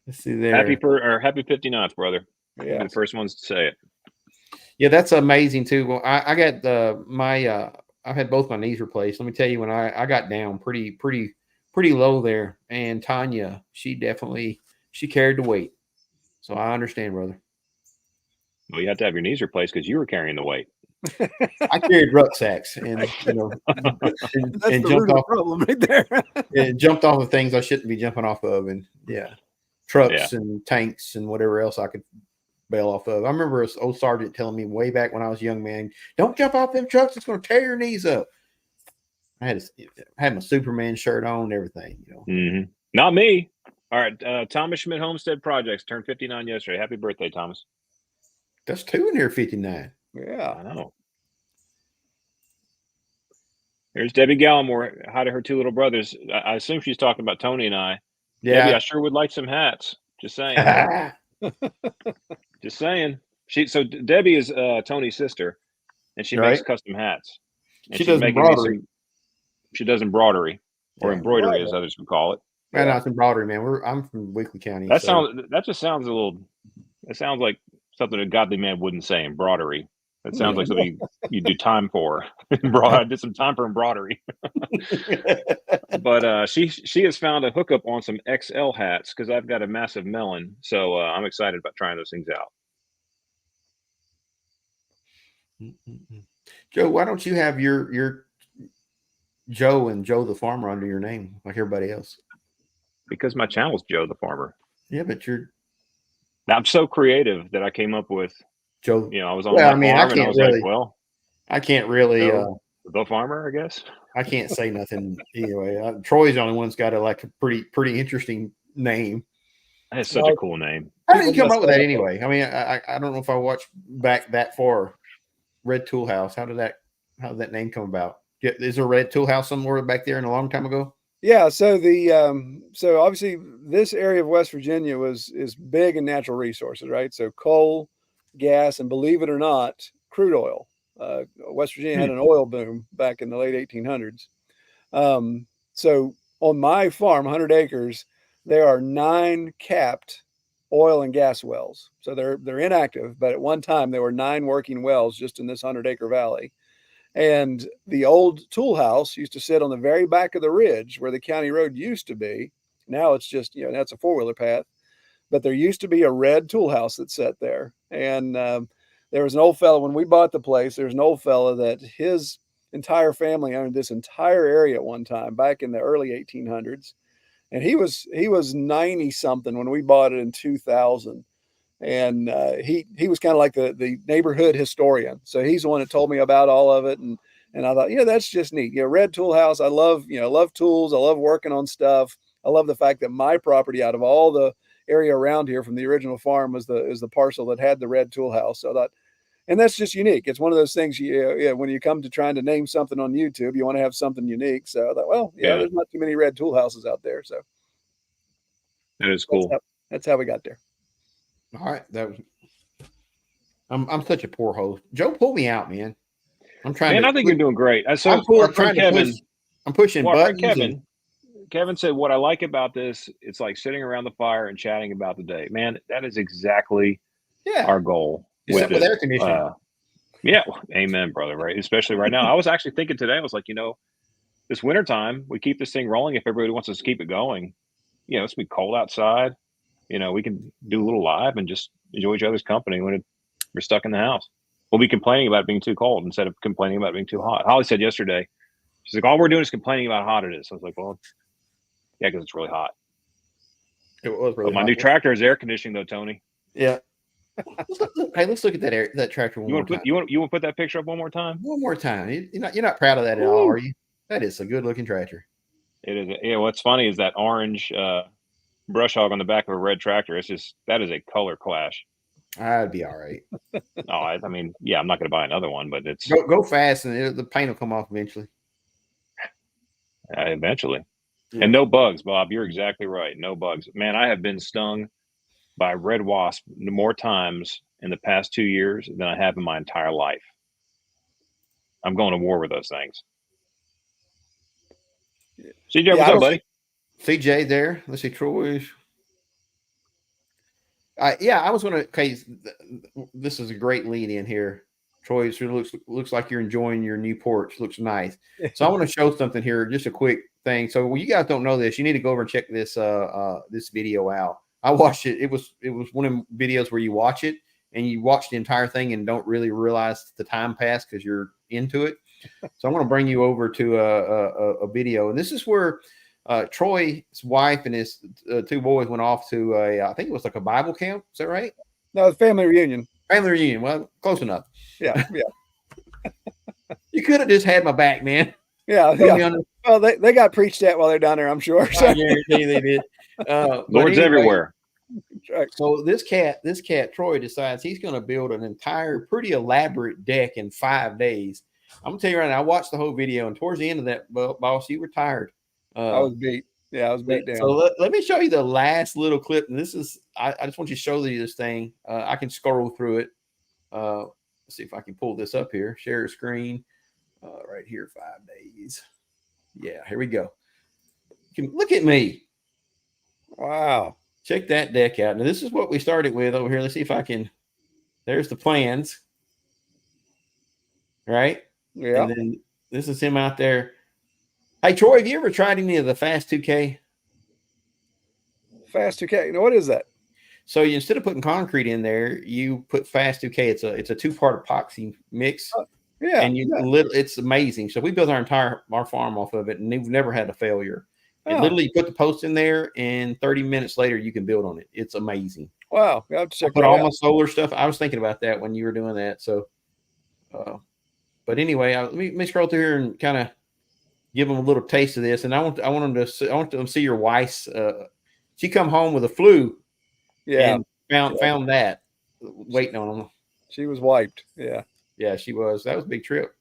Let's see there. Happy 59th, brother. Yeah. You're the first ones to say it. Yeah, that's amazing too. Well, I got I've had both my knees replaced. Let me tell you, when I got down pretty low there, and Tanya, she carried the weight. So I understand, brother. Well, you have to have your knees replaced because you were carrying the weight. I carried rucksacks and that's and the jumped off problem right there. and jumped off of things I shouldn't be jumping off of, and trucks and tanks and whatever else I could bail off of. I remember an old sergeant telling me way back when I was a young man, don't jump off them trucks, it's going to tear your knees up. I had my Superman shirt on and everything. Mm-hmm. Not me. All right, Thomas Schmidt Homestead Projects turned 59 yesterday. Happy birthday, Thomas. That's 2 in here, 59. Yeah, I know. Here's Debbie Gallimore. Hi to her 2 little brothers. I assume she's talking about Tony and I. Yeah, Debbie, I sure would like some hats. Just saying. Just saying. Debbie is Tony's sister, and she makes custom hats. And she does embroidery. She does embroidery, or embroidery, as others would call it. Man, no, it's embroidery, man. I'm from Weakley County. That sounds a little. It sounds like something a godly man wouldn't say. Embroidery. That sounds like something you do time for. I did some time for embroidery. But she has found a hookup on some XL hats because I've got a massive melon. So I'm excited about trying those things out. Joe, why don't you have your Joe and Joe the Farmer under your name like everybody else? Because my channel's Joe the Farmer. Yeah, but I'm so creative that I came up with Joe. I was on my farm and I was like, well, I can't really the farmer, I guess. I can't say nothing anyway. Troy's the only one's got a pretty interesting name. That's such a cool name. How did you come up with that anyway? I mean, I don't know if I watched back that far. Red Tool House. How did that name come about? Is there a Red Tool House somewhere back there in a long time ago? Yeah. So so obviously this area of West Virginia is big in natural resources, right? So coal, gas, and believe it or not, crude oil. West Virginia had an oil boom back in the late 1800s. So on my farm, 100 acres, there are 9 capped oil and gas wells. So they're inactive, but at one time there were 9 working wells just in this 100-acre valley. And the old tool house used to sit on the very back of the ridge where the county road used to be. Now it's just, that's a 4-wheeler path. But there used to be a red tool house that sat there. And there was an old fellow, when we bought the place, there's an old fellow that his entire family owned this entire area at one time back in the early 1800s. And he was 90 something when we bought it in 2000. And he was kind of like the neighborhood historian. So he's the one that told me about all of it. And I thought, that's just neat. Red Tool House. I love tools. I love working on stuff. I love the fact that my property, out of all the area around here from the original farm, is the parcel that had the Red Tool House. So I thought, and that's just unique. It's one of those things, when you come to trying to name something on YouTube, you want to have something unique. So I thought, there's not too many Red Tool Houses out there. So that is cool. That's how we got there. All right. I'm such a poor host. Joe, pull me out, man. I'm trying. Man, I think you're doing great. So I'm pushing buttons. Kevin said, what I like about this, it's like sitting around the fire and chatting about the day. Man, that is exactly our goal. Except with air conditioning. Yeah. Amen, brother. Right. Especially right now. I was actually thinking today, I was like, this wintertime, we keep this thing rolling. If everybody wants us to keep it going, it's going to be cold outside. We can do a little live and just enjoy each other's company when we're stuck in the house. We'll be complaining about it being too cold instead of complaining about it being too hot. Holly said yesterday, she's like, all we're doing is complaining about how hot it is. I was like, well, yeah, because it's really hot. It was really hot. My new tractor is air conditioning though, Tony. Yeah. Hey, let's look at that tractor one more time. You want to put that picture up one more time? One more time. You're not proud of that at all, are you? That is a good looking tractor. It is. Yeah. What's funny is that orange brush hog on the back of a red tractor. That is a color clash. I'd be all right. I mean, yeah, I'm not going to buy another one, but it's go fast and the paint will come off eventually. Eventually. Yeah. And no bugs, Bob. You're exactly right. No bugs. Man, I have been stung by red wasp more times in the past 2 years than I have in my entire life. I'm going to war with those things. CJ, what's up, buddy? CJ there. Let's see, Troy. I was going to. Okay, this is a great lead in here. Troy, it looks like you're enjoying your new porch. Looks nice. So I want to show something here. Just a quick thing. So you guys don't know this. You need to go over and check this this video out. I watched it. It was one of the videos where you watch it and you watch the entire thing and don't really realize the time passed because you're into it. So I'm going to bring you over to a video, and this is where Troy's wife and his 2 boys went off to I think it was like a Bible camp. Is that right? No, it's family reunion. Family reunion. Well, close enough. Yeah. You could have just had my back, man. Yeah. Well, they got preached at while they're down there, I'm sure. So. I guarantee they did. Lord's everywhere. So this cat, Troy, decides he's going to build an entire pretty elaborate deck in 5 days. I'm going to tell you right now, I watched the whole video, and towards the end of that, boss, you were tired. I was beat. Yeah, I was beat down. So let me show you the last little clip. And this is, I just want you to show you this thing. I can scroll through it. Let's see if I can pull this up here. Share screen. Right here, 5 days. Yeah, here we go. Look at me. Wow. Check that deck out. Now, this is what we started with over here. Let's see if I can. There's the plans. Right? Yeah. And then this is him out there. Hey, Troy, have you ever tried any of the Fast 2K? Fast 2K. Now, what is that? So instead of putting concrete in there, you put Fast 2K. It's a 2-part epoxy mix. Yeah. And it's amazing. So we built our farm off of it, and we've never had a failure. And literally, you put the post in there, and 30 minutes later, you can build on it. It's amazing. Wow. I have to check put all my solar stuff. I was thinking about that when you were doing that. So, but anyway, let me scroll through here and kind of give them a little taste of this. And I want them to see your wife's. She come home with a flu, Yeah. and found that waiting on them. She was wiped. Yeah. Yeah, she was. That was a big trip.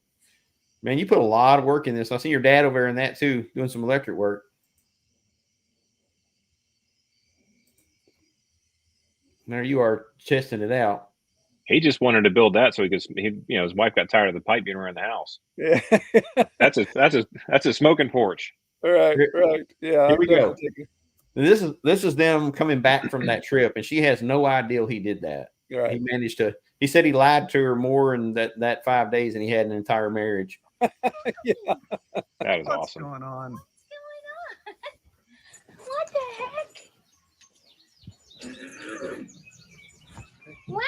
Man, you put a lot of work in this. I see your dad over there in that too, doing some electric work. There you are, testing it out. He just wanted to build that so he could. His wife got tired of the pipe being around the house. Yeah. That's a smoking porch. Right. Yeah. Here we go. This is them coming back from that trip, and she has no idea he did that. Right. He managed to. He said he lied to her more in that 5 days than he had an entire marriage. Yeah. That is What's awesome. going on? What the heck? Wow.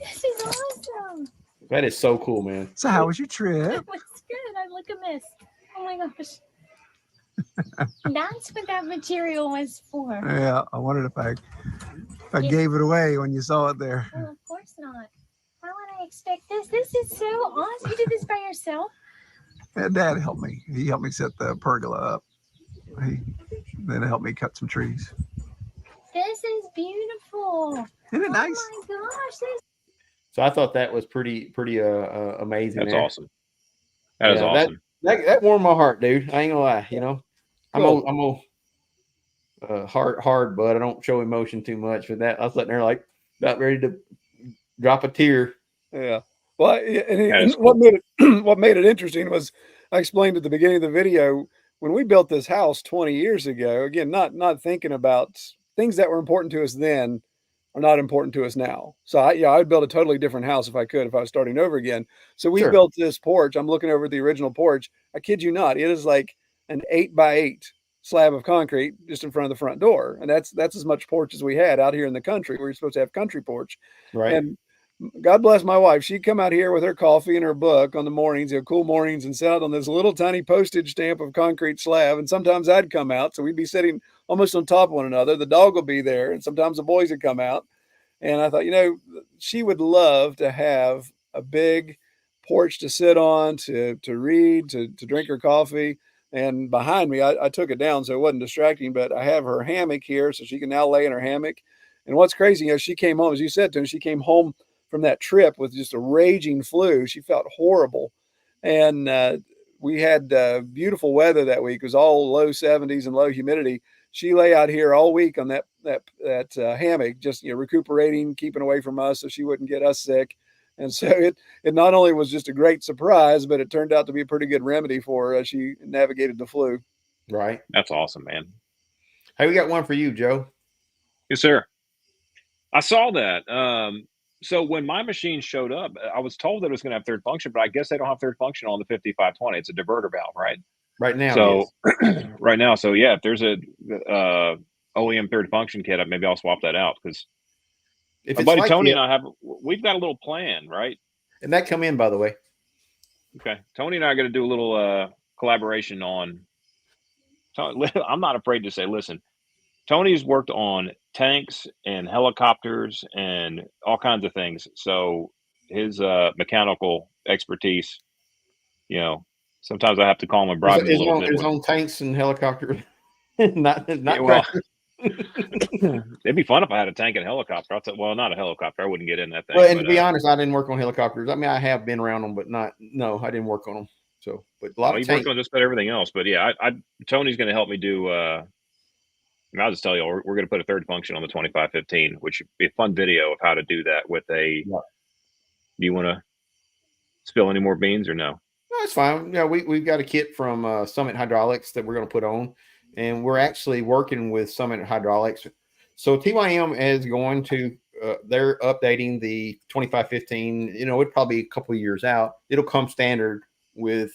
This is awesome. That is so cool, man. So how was your trip? It was good. Look at this. Oh my gosh. That's what that material was for. Yeah, I wondered if I gave it away when you saw it there. Well, of course not. How would I expect this? This is so awesome. You did this by yourself? And Dad helped me. He helped me set the pergola up. He then helped me cut some trees. This is beautiful. Isn't it nice? Oh my gosh. This So I thought that was pretty amazing. That's there. awesome. That is awesome. That warmed my heart, dude. I ain't gonna lie. Cool. I'm hard, but I don't show emotion too much. But that I was sitting there like about ready to drop a tear. Yeah. Well, and cool. what made it interesting was I explained at the beginning of the video when we built this house 20 years ago. Again, not thinking about things that were important to us then are not important to us now. So I'd build a totally different house if I was starting over again. So we built this porch. I'm looking over at the original porch. I kid you not, it is like an 8x8 slab of concrete just in front of the front door. And that's as much porch as we had out here in the country. We were supposed to have country porch. Right. And God bless my wife. She'd come out here with her coffee and her book on the mornings, cool mornings, and sit out on this little tiny postage stamp of concrete slab. And sometimes I'd come out. So we'd be sitting almost on top of one another. The dog would be there. And sometimes the boys would come out. And I thought, she would love to have a big porch to sit on, to read, to drink her coffee. And behind me, I took it down so it wasn't distracting, but I have her hammock here so she can now lay in her hammock. And what's crazy, she came home, as you said to him, she came home from that trip with just a raging flu. She felt horrible. And we had beautiful weather that week. It was all low 70s and low humidity. She lay out here all week on that hammock, just recuperating, keeping away from us so she wouldn't get us sick. And so it not only was just a great surprise, but it turned out to be a pretty good remedy for her as she navigated the flu. Right. That's awesome, man. Hey, we got one for you, Joe. Yes, sir. I saw that. So when my machine showed up, I was told that it was going to have third function, but I guess they don't have third function on the 5520. It's a diverter valve, right? Right now. So right now. So yeah, if there's a OEM third function kit, maybe I'll swap that out because my buddy like Tony and I we've got a little plan, right? And that come in, by the way. Okay. Tony and I are going to do a little collaboration on. I'm not afraid to say, listen, Tony's worked on tanks and helicopters and all kinds of things. So his mechanical expertise, sometimes I have to call him and bribe him a little bit. His own tanks and helicopters. not well, it'd be fun if I had a tank and a helicopter. Well, not a helicopter. I wouldn't get in that thing. Well, and to be honest, I didn't work on helicopters. I mean, I have been around them, but I didn't work on them. So, but a lot of worked on just about everything else. But yeah, Tony's going to help me do. I'll just tell you, we're going to put a third function on the 2515, which would be a fun video of how to do that with a. Yeah. Do you want to spill any more beans or no? No, it's fine. Yeah, we've got a kit from Summit Hydraulics that we're going to put on, and we're actually working with Summit Hydraulics. So TYM is going to. They're updating the 2515. It'd probably be a couple of years out. It'll come standard with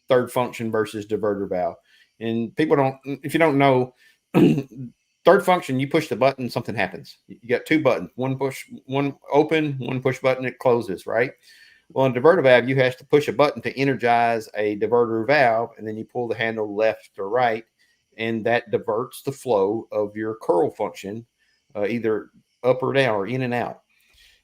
third function versus diverter valve. And people don't. If you don't know. Third function, you push the button, something happens. You got two buttons, one open, one push button, it closes, right? Well, in diverter valve, you have to push a button to energize a diverter valve, and then you pull the handle left or right, and that diverts the flow of your curl function, either up or down or in and out.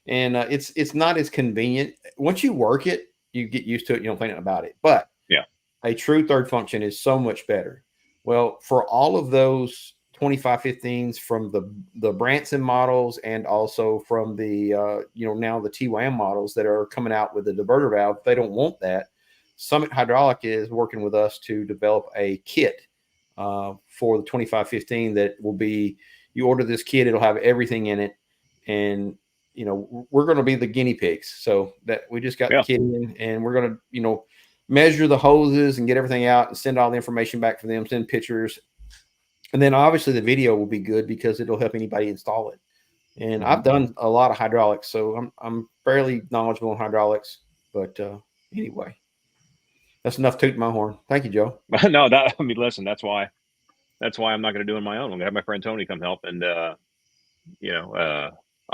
And it's not as convenient. Once you work it, you get used to it. You don't think about it. But yeah, a true third function is so much better. Well, for all of those 2515s from the Branson models and also from the now the TYM models that are coming out with the diverter valve, they don't want that. Summit Hydraulic is working with us to develop a kit for the 2515 that will be, you order this kit, it'll have everything in it, and we're going to be the guinea pigs. So that we just got the kit in, and we're going to measure the hoses and get everything out and send all the information back for them, send pictures. And then obviously the video will be good because it'll help anybody install it. And I've done a lot of hydraulics, so I'm fairly knowledgeable in hydraulics. But anyway, that's enough tooting my horn. Thank you, Joe. No, listen, that's why I'm not going to do it on my own. I'm going to have my friend Tony come help, and I'll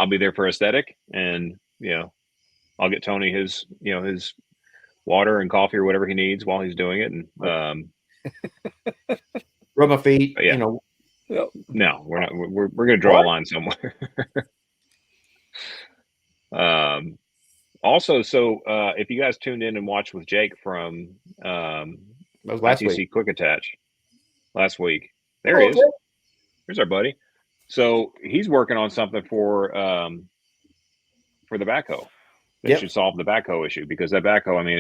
be there for aesthetic, and I'll get Tony his water and coffee or whatever he needs while he's doing it, and rub my feet. Yeah. No, we're not. We're going to draw a line somewhere. Also, so if you guys tuned in and watched with Jake from that was last ITC week. Quick Attach last week, there he is. Here's our buddy. So he's working on something for the backhoe. That should solve the backhoe issue, because that backhoe, I mean,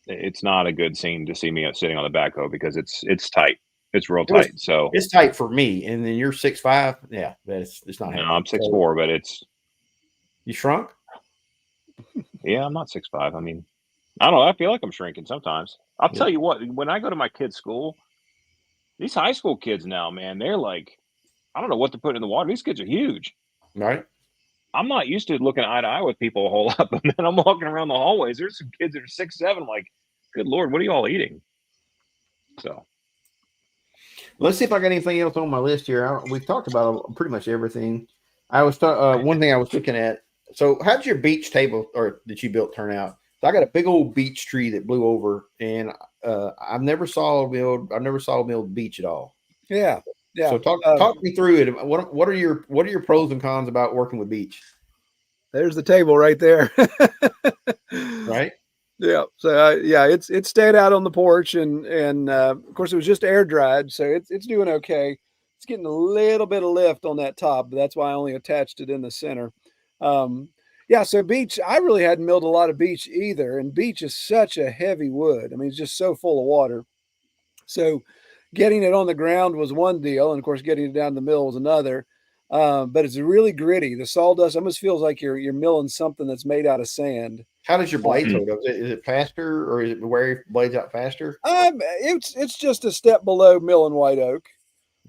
it's not a good scene to see me sitting on the backhoe because it's tight. It's real tight. So it's tight for me. And then you're 6'5". Yeah, it's not. No, I'm 6'4", but it's. You shrunk? Yeah, I'm not 6'5". I mean, I don't know. I feel like I'm shrinking sometimes. I'll tell you what, when I go to my kids' school, these high school kids now, man, they're like, I don't know what to put in the water. These kids are huge. Right. I'm not used to looking eye to eye with people a whole lot, but then I'm walking around the hallways. There's some kids that are 6'7". I'm like, good Lord, what are you all eating? So. Let's see if I got anything else on my list here. We've talked about pretty much everything. I was one thing I was looking at. So, how did your beach table or that you built turn out? So I got a big old beech tree that blew over, and I've never sawmilled beech at all. Yeah. So talk me through it. What are your pros and cons about working with beech? There's the table right there. Right. Yeah. So it stayed out on the porch, and of course it was just air dried, so it's doing okay. It's getting a little bit of lift on that top, but that's why I only attached it in the center. So beech, I really hadn't milled a lot of beech either, and beech is such a heavy wood. I mean, it's just so full of water. So getting it on the ground was one deal, and of course getting it down the mill was another. But it's really gritty. The sawdust almost feels like you're milling something that's made out of sand. How does your blades hold up? Is it faster, or is it wear your blades out faster? It's just a step below milling white oak.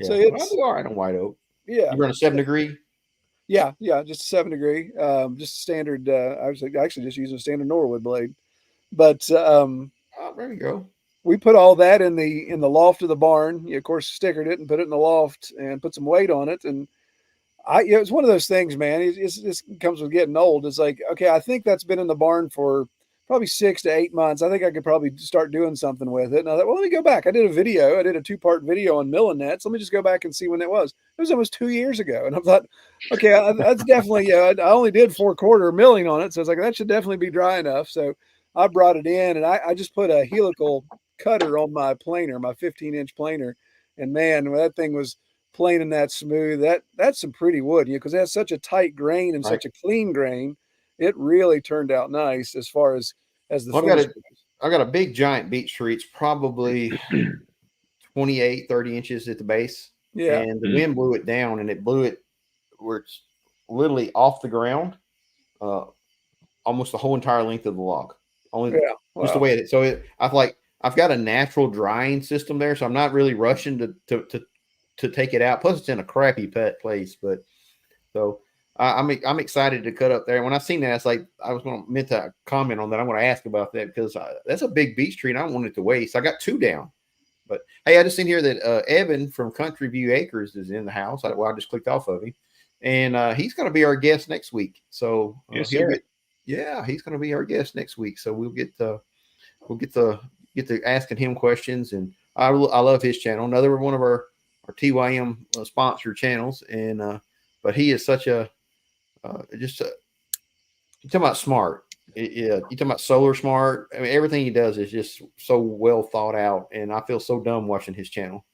Yeah. So it's all right on white oak. Yeah. You run a 7 degree? Yeah, just a 7 degree. Just standard. I was actually just using a standard Norwood blade, but there you go. We put all that in the loft of the barn. You, of course, stickered it and put it in the loft and put some weight on it. And it's one of those things, man. It comes with getting old. It's like, okay, I think that's been in the barn for probably 6 to 8 months. I think I could probably start doing something with it. And I thought, well, let me go back. I did a 2-part video on milling nets. Let me just go back and see when that was. It was almost 2 years ago. And I thought, okay, that's definitely, I only did 4/4 milling on it. So it's like, that should definitely be dry enough. So I brought it in, and I just put a helical cutter on my planer, my 15-inch planer. And man, when that thing was planing that smooth, that's some pretty wood, because it has such a tight grain and such a clean grain. It really turned out nice as far as the finish goes. I got a big giant beech tree. It's probably 28, 30 inches at the base. Yeah. And the wind blew it down, and it blew it where it's literally off the ground, almost the whole entire length of the log. Just the way it is. So I've got a natural drying system there, so I'm not really rushing to take it out. Plus, it's in a crappy pet place, but so I'm excited to cut up there. And when I seen that, it's like I was meant to comment on that. I'm going to ask about that because that's a big beech tree, and I don't want it to waste. I got 2 down, but hey, I just seen here that Evan from Country View Acres is in the house. I just clicked off of him, and he's going to be our guest next week. So yes, he's going to be our guest next week. So we'll get to asking him questions, and I love his channel. Another one of our TYM sponsor channels, and but he is such a you're talking about smart. Yeah, you talking about Solar Smart? I mean, everything he does is just so well thought out, and I feel so dumb watching his channel.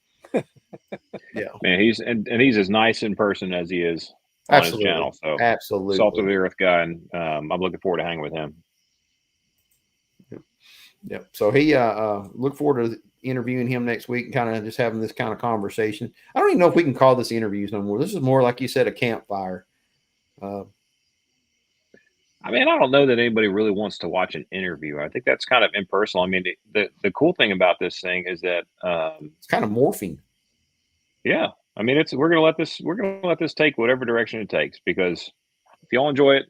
Yeah, Man, he's as nice in person as he is on his absolutely, channel. So absolutely. salt of the earth guy, and I'm looking forward to hanging with him. Yep. So he look forward to interviewing him next week and kind of just having this kind of conversation. I don't even know if we can call this interviews no more. This is more like you said, a campfire. I mean, I don't know that anybody really wants to watch an interview. I think that's kind of impersonal. I mean, the cool thing about this thing is that It's kind of morphing. yeah, I mean, we're gonna let this take whatever direction it takes, because if y'all enjoy it,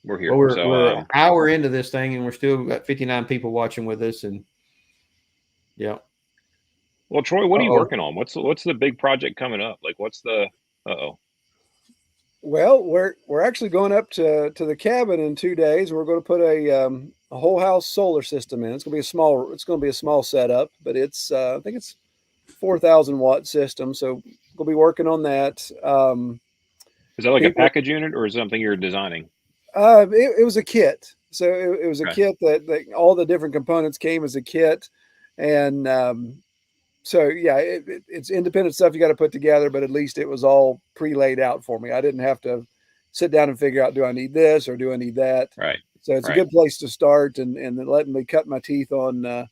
we're here. Well, So we're an hour into this thing, and we're still got 59 people watching with us, and yeah. well, Troy, what are you working on? What's the big project coming up? Like, what's the Well, we're actually going up to the cabin in 2 days. We're going to put a whole house solar system in. It's going to be a small setup, but it's I think it's 4,000 watt system. So we'll be working on that. Is that like a package unit, or is it something you're designing? It was a kit. So it was a Okay. kit that all the different components came as a kit, and so yeah, it's independent stuff you got to put together, but at least it was all pre-laid out for me. I didn't have to sit down and figure out, do I need this or do I need that? Right. So it's Right. a good place to start, and then letting me cut my teeth on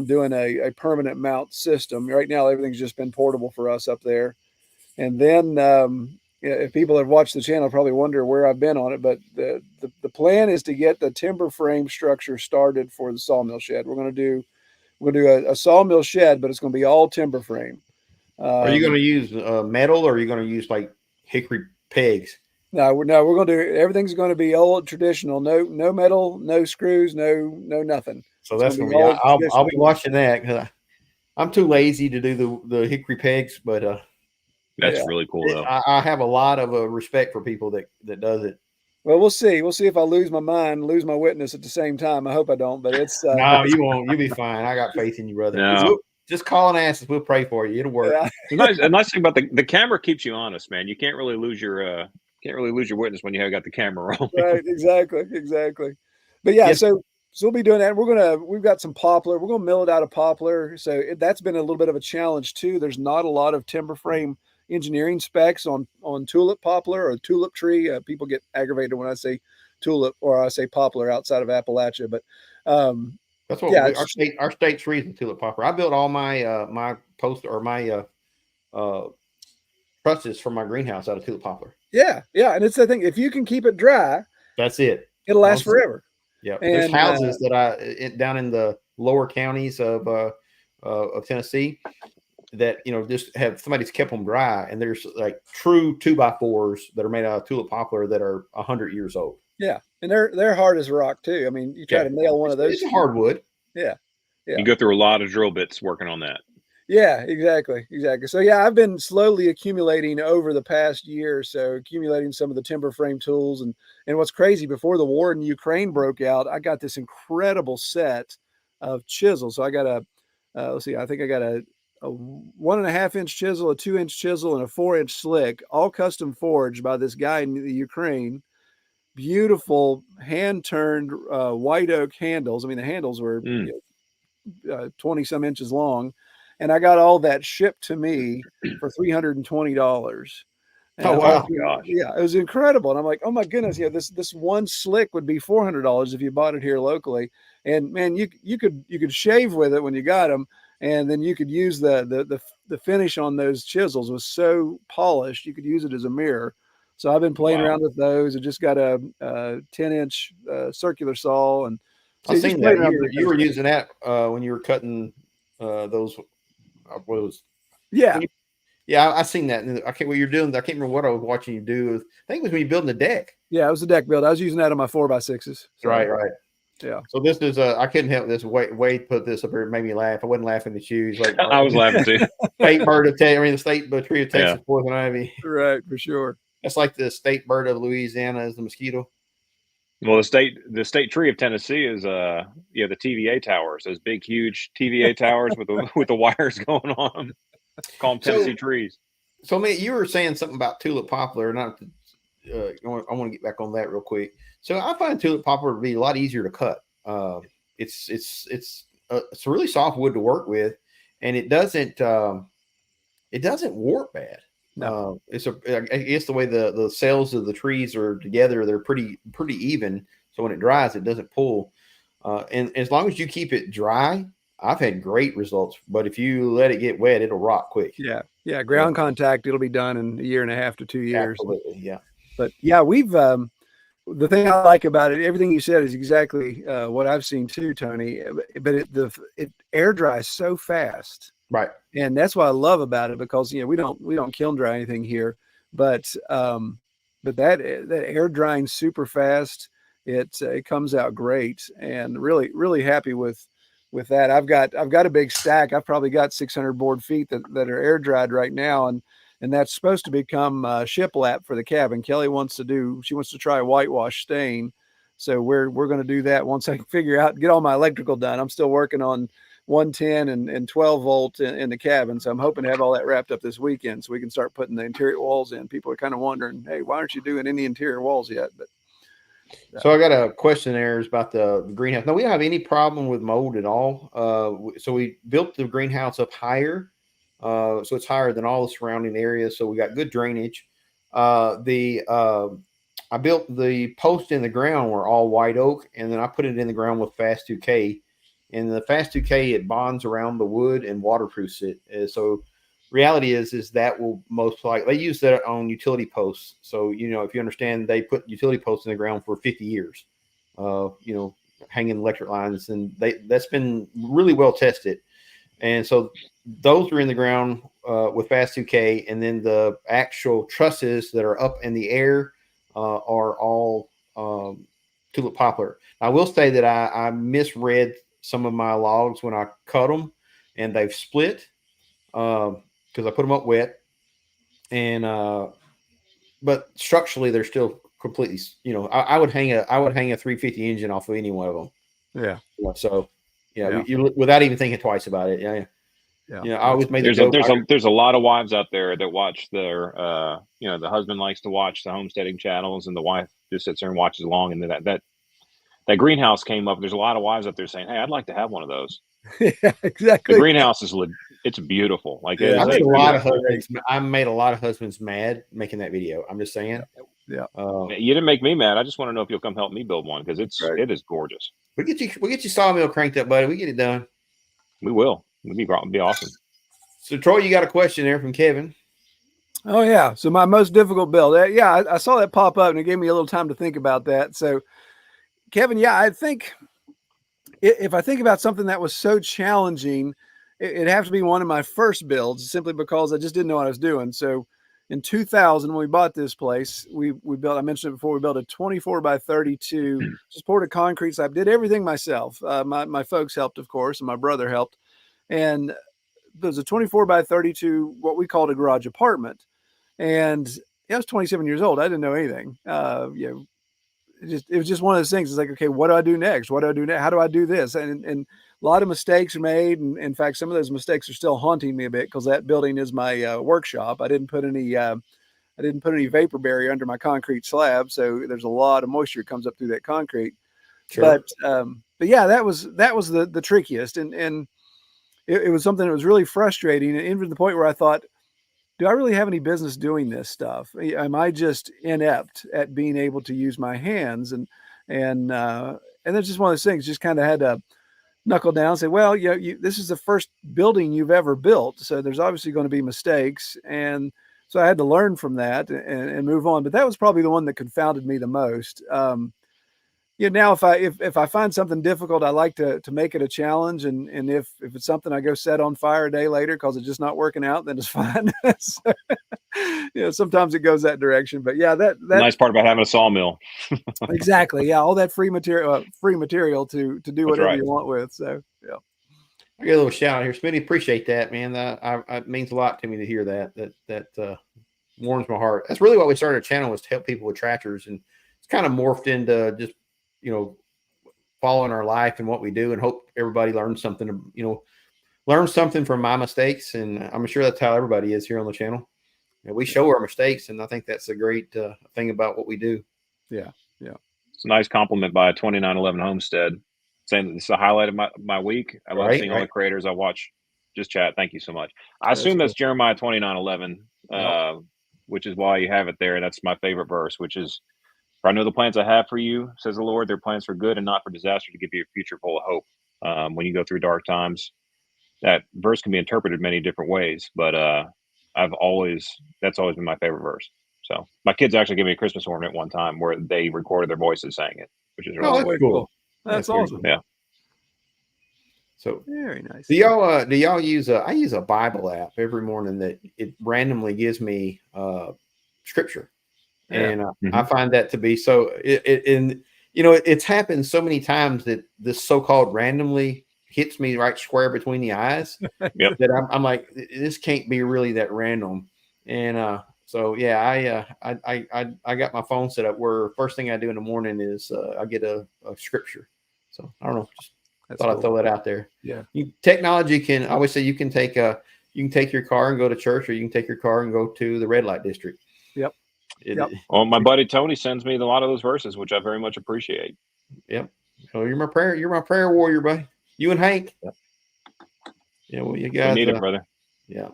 doing a permanent mount system. Right now, everything's just been portable for us up there. And then if people have watched the channel, probably wonder where I've been on it. But the plan is to get the timber frame structure started for the sawmill shed. We're going to do a sawmill shed, but it's going to be all timber frame. Are you going to use metal, or are you going to use like hickory pegs? No, we're going to do everything's going to be old traditional. No metal, no screws, no nothing. So that's going to be. I'll be watching that, because I'm too lazy to do the hickory pegs, but that's really cool though. I have a lot of respect for people that does it. Well, we'll see. We'll see if I lose my mind, lose my witness at the same time. I hope I don't, but it's no, you won't. You'll be fine. I got faith in you, brother. No. Just call and ask us. We'll pray for you. It'll work. Yeah. The nice thing about the camera keeps you honest, man. You can't really lose your witness when you have got the camera rolling. Right, exactly. But yeah, Yes. so we'll be doing that. We've got some poplar. We're gonna mill it out of poplar. So that's been a little bit of a challenge too. There's not a lot of timber frame engineering specs on tulip poplar or tulip tree. People get aggravated when I say tulip or I say poplar outside of Appalachia, but that's what our state tree is the tulip poplar. I built all my my post or my trusses for my greenhouse out of tulip poplar. Yeah, and it's the thing. If you can keep it dry, that's it. It'll last forever. Yeah, there's houses that down in the lower counties of Tennessee that just have somebody's kept them dry, and there's like true 2x4s that are made out of tulip poplar that are 100 years old. Yeah, and they're hard as rock too. I mean, you try to nail one of those. It's hardwood. Yeah. You go through a lot of drill bits working on that. Yeah, exactly. So yeah, I've been slowly accumulating over the past year or so, accumulating some of the timber frame tools. And what's crazy, before the war in Ukraine broke out, I got this incredible set of chisels. So I got let's see, I think I got a 1.5 inch chisel, a 2 inch chisel, and a 4 inch slick, all custom forged by this guy in the Ukraine. Beautiful hand turned white oak handles. I mean, the handles were 20 some inches long. And I got all that shipped to me for $320. Oh wow! Gosh. Yeah, it was incredible. And I'm like, oh my goodness, this one slick would be $400 if you bought it here locally. And man, you could shave with it when you got them, and then you could use the finish on those chisels was so polished you could use it as a mirror. So I've been playing around with those. I just got a 10-inch circular saw, and so I've seen that. You were using that when you were cutting those. Yeah, I seen that. I can't what you're doing. I can't remember what I was watching you do. I think it was when you building the deck. Yeah, it was a deck build. I was using that on my 4x6s. So. Right. Yeah. So this is I couldn't help this. Wade put this up here. It made me laugh. I wasn't laughing at you. Like I was laughing too. State bird of Texas. I mean, the state tree of Texas, poison ivy. Right, for sure. That's like the state bird of Louisiana is the mosquito. Well, the state tree of Tennessee is the TVA towers, those big, huge TVA towers with the wires going on them. Call them Tennessee trees. So, man, you were saying something about tulip poplar, and I want to get back on that real quick. So I find tulip poplar to be a lot easier to cut. It's a really soft wood to work with, and it doesn't warp bad. No. I guess the way the cells of the trees are together, they're pretty even. So when it dries, it doesn't pull. And as long as you keep it dry, I've had great results. But if you let it get wet, it'll rot quick. Yeah. Yeah. Ground contact, it'll be done in 1.5 to 2 years. Absolutely. Yeah. But yeah, we've the thing I like about it, everything you said is exactly what I've seen too, Tony. But it air dries so fast, right? And that's what I love about it, because we don't kiln dry anything here, but that air drying super fast, it comes out great, and really happy with that. I've got a big stack. I've probably got 600 board feet that are air dried right now, and that's supposed to become shiplap for the cabin. Kelly wants to try whitewash stain. So we're going to do that once I can get all my electrical done. I'm still working on 110 and 12 volt in the cabin. So I'm hoping to have all that wrapped up this weekend so we can start putting the interior walls in. People are kind of wondering, hey, why aren't you doing any interior walls yet? But so I got a question there about the greenhouse. No, we don't have any problem with mold at all. So we built the greenhouse up higher. So it's higher than all the surrounding areas. So we got good drainage. I built the posts in the ground were all white oak, and then I put it in the ground with Fast 2K. And the Fast 2K, it bonds around the wood and waterproofs it. So reality is that will most likely, they use that on utility posts. So, if you understand, they put utility posts in the ground for 50 years, hanging electric lines, and that's been really well tested. And so those are in the ground with Fast 2K, and then the actual trusses that are up in the air are all tulip poplar. I will say that I misread some of my logs when I cut them, and they've split because I put them up wet, and but structurally they're still completely. I would hang a 350 engine off of any one of them. Yeah. So you without even thinking twice about it. Yeah. I always made there's a lot of wives out there that watch their the husband likes to watch the homesteading channels, and the wife just sits there and watches along, and that greenhouse came up. There's a lot of wives out there saying, hey, I'd like to have one of those. Yeah, exactly. The greenhouse it's beautiful. Like I made a lot of husbands mad making that video. I'm just saying. Yeah. You didn't make me mad. I just want to know if you'll come help me build one, because it is gorgeous. We'll get you sawmill cranked up, buddy. We get it done. We will. It'd be awesome. So Troy, you got a question there from Kevin. Oh yeah. So my most difficult build. Yeah, I saw that pop up, and it gave me a little time to think about that. So Kevin, yeah, I think if I think about something that was so challenging, it'd have to be one of my first builds, simply because I just didn't know what I was doing. So in 2000, when we bought this place, we built, I mentioned it before, we built a 24 by 32, just poured a concrete slab, did everything myself. My folks helped, of course, and my brother helped. And there's a 24 by 32, what we called a garage apartment. And I was 27 years old. I didn't know anything. It was just one of those things. It's like, okay, what do I do next? What do I do next? How do I do this? And a lot of mistakes are made. And in fact, some of those mistakes are still haunting me a bit, because that building is my workshop. I didn't put any vapor barrier under my concrete slab. So there's a lot of moisture comes up through that concrete. Sure. But yeah, that was the trickiest. And it was something that was really frustrating, and even to the point where I thought, do I really have any business doing this stuff? Am I just inept at being able to use my hands? And that's just one of those things. Just kind of had to knuckle down and say, well, this is the first building you've ever built, so there's obviously going to be mistakes. And so I had to learn from that and move on. But that was probably the one that confounded me the most. Now if I find something difficult, I like to make it a challenge. And if it's something I go set on fire a day later because it's just not working out, then it's fine. So, sometimes it goes that direction. But yeah, that nice part about having a sawmill. Exactly. Yeah. All that free material to do whatever you want with. So yeah. I get a little shout out here. Smitty, appreciate that, man. It means a lot to me to hear that warms my heart. That's really what we started a channel, was to help people with tractors, and it's kind of morphed into just following our life and what we do, and hope everybody learns something, from my mistakes. And I'm sure that's how everybody is here on the channel. We show our mistakes, and I think that's a great thing about what we do. Yeah. Yeah. It's a nice compliment by 2911 Homestead, saying that it's the highlight of my week. I love Right, seeing all the right. creators I watch just chat. Thank you so much. I That's assume that's cool. Jeremiah 2911, Yep. which is why you have it there. That's my favorite verse, which is, "For I know the plans I have for you, says the Lord. They're plans for good and not for disaster, to give you a future full of hope." When you go through dark times, that verse can be interpreted many different ways, but that's always been my favorite verse. So my kids actually gave me a Christmas ornament one time where they recorded their voices saying it, which is really Oh, sweet. that's cool. That's very awesome. cool. Yeah. So Very nice. do y'all use I use a Bible app every morning that it randomly gives me scripture. Yeah. And I find that to be so it's happened so many times that this so-called randomly hits me right square between the eyes. Yep. That I'm like, this can't be really that random. And so yeah, I got my phone set up where first thing I do in the morning is I get a scripture. So I don't know, just That's thought I'd cool. throw that out there. Yeah. Technology can, I always say, you can take your car and go to church, or you can take your car and go to the red light district. Yep. Yep. Well, my buddy Tony sends me a lot of those verses, which I very much appreciate. Yep. So you're my prayer warrior, buddy. You and Hank. Yep. Yeah, well, you We guys need it, brother. Yeah.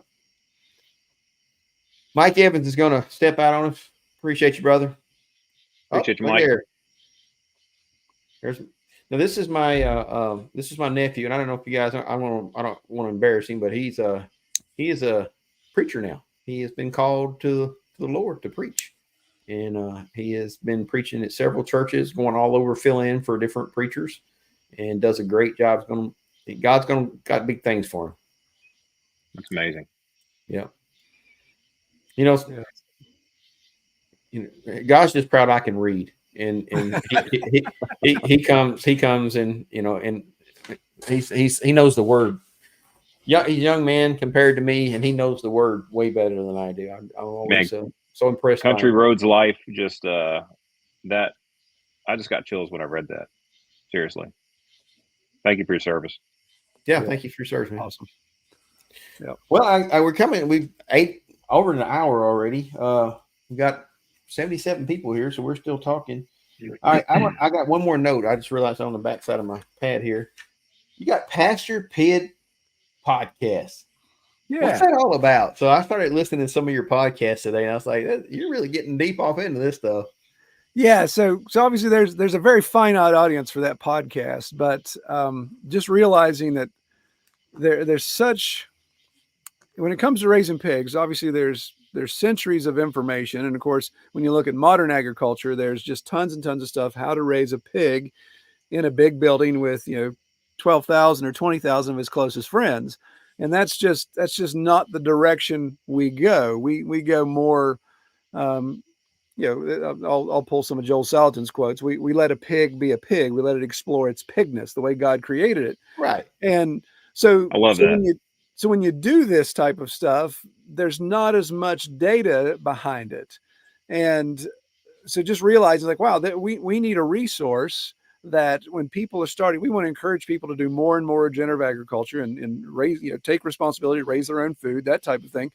Mike Evans is going to step out on us. Appreciate you, brother. Appreciate you, look Mike. there. Now this is my nephew, and I don't know if you guys, I don't want to embarrass him, but he is a preacher now. He has been called to the Lord to preach, and he has been preaching at several churches, going all over, fill in for different preachers, and does a great job. God's got big things for him. That's amazing. Yeah. God's just proud I can read, and he comes and and he knows the word. Yeah, he's a young man compared to me, and he knows the word way better than I do. I'm always so impressed. Country by him. Roads Life, just that I just got chills when I read that. Seriously. Thank you for your service. Yeah, thank you for your service, man. Awesome. Yeah. Well, we've ate over an hour already. We got 77 people here, so we're still talking. All right, I got one more note. I just realized on the back side of my pad here. You got Pastor Pid podcast. Yeah. What's that all about? So I started listening to some of your podcasts today, and I was like, you're really getting deep off into this stuff. Yeah, so obviously there's a very finite audience for that podcast, but just realizing that there's such, when it comes to raising pigs, obviously there's centuries of information, and of course when you look at modern agriculture, there's just tons and tons of stuff how to raise a pig in a big building with 12,000 or 20,000 of his closest friends, and that's just not the direction we go. We go more. I'll pull some of Joel Salatin's quotes. We let a pig be a pig. We let it explore its pigness, the way God created it. Right. And so I love that. When you do this type of stuff, there's not as much data behind it. And so just realizing like, wow, that we need a resource that when people are starting, we want to encourage people to do more and more regenerative agriculture and raise, take responsibility, raise their own food, that type of thing.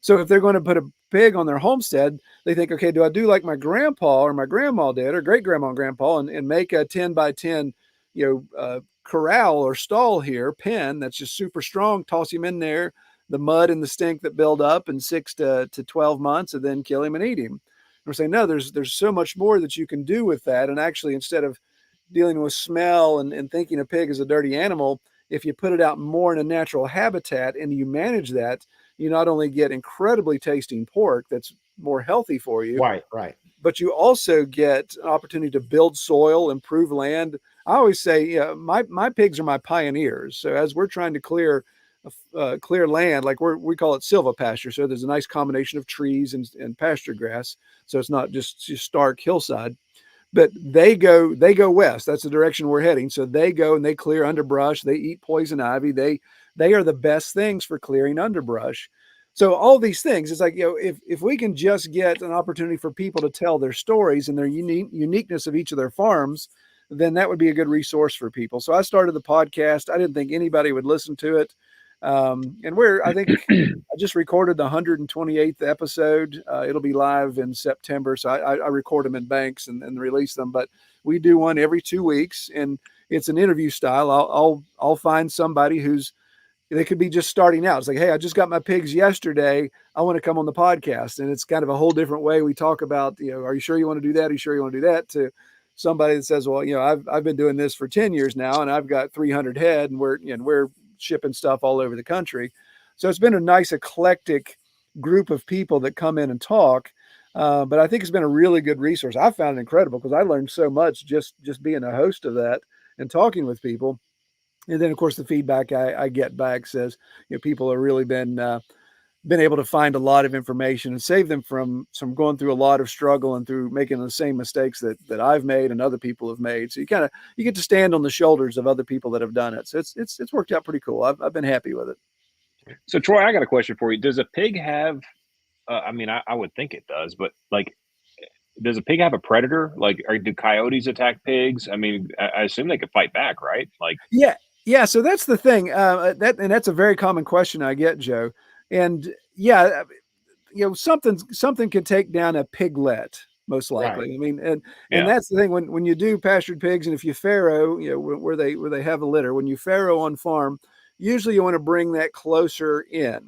So if they're going to put a pig on their homestead, they think, okay, do I do like my grandpa or my grandma did, or great grandma and grandpa, and make a 10 by 10, corral or stall here, pen that's just super strong, toss him in there, the mud and the stink that build up in 6 to 12 months, and then kill him and eat him. And we're saying, no, there's so much more that you can do with that. And actually, instead of dealing with smell and thinking a pig is a dirty animal, if you put it out more in a natural habitat and you manage that, you not only get incredibly tasting pork that's more healthy for you, right, but you also get an opportunity to build soil, improve land. I always say, my pigs are my pioneers. So as we're trying to clear land, like we call it silvopasture. So there's a nice combination of trees and pasture grass. So it's not just stark hillside. But they go west. That's the direction we're heading. So they go and they clear underbrush. They eat poison ivy. They are the best things for clearing underbrush. So all these things, it's like, if we can just get an opportunity for people to tell their stories and their uniqueness of each of their farms, then that would be a good resource for people. So I started the podcast. I didn't think anybody would listen to it. And I think I just recorded the 128th episode. It'll be live in September. So I record them in banks and release them, but we do one every 2 weeks, and it's an interview style. I'll find somebody they could be just starting out. It's like, hey, I just got my pigs yesterday. I want to come on the podcast. And it's kind of a whole different way. We talk about, are you sure you want to do that? Are you sure you want to do that? To somebody that says, well, I've been doing this for 10 years now, and I've got 300 head, and we're shipping stuff all over the country. So it's been a nice eclectic group of people that come in and talk. But I think it's been a really good resource. I found it incredible because I learned so much just being a host of that and talking with people. And then, of course, the feedback I get back says, people have really been able to find a lot of information and save them from going through a lot of struggle and through making the same mistakes that I've made and other people have made. So you get to stand on the shoulders of other people that have done it. So it's worked out pretty cool. I've been happy with it. So Troy, I got a question for you. Does a pig have? I would think it does, but like, does a pig have a predator? Like, do coyotes attack pigs? I mean, I assume they could fight back, right? Like, yeah. So that's the thing. That's a very common question I get, Joe. And yeah, something can take down a piglet most likely. Right. I mean, and that's the thing when you do pastured pigs, and if you farrow, where they have a litter, when you farrow on farm, usually you want to bring that closer in.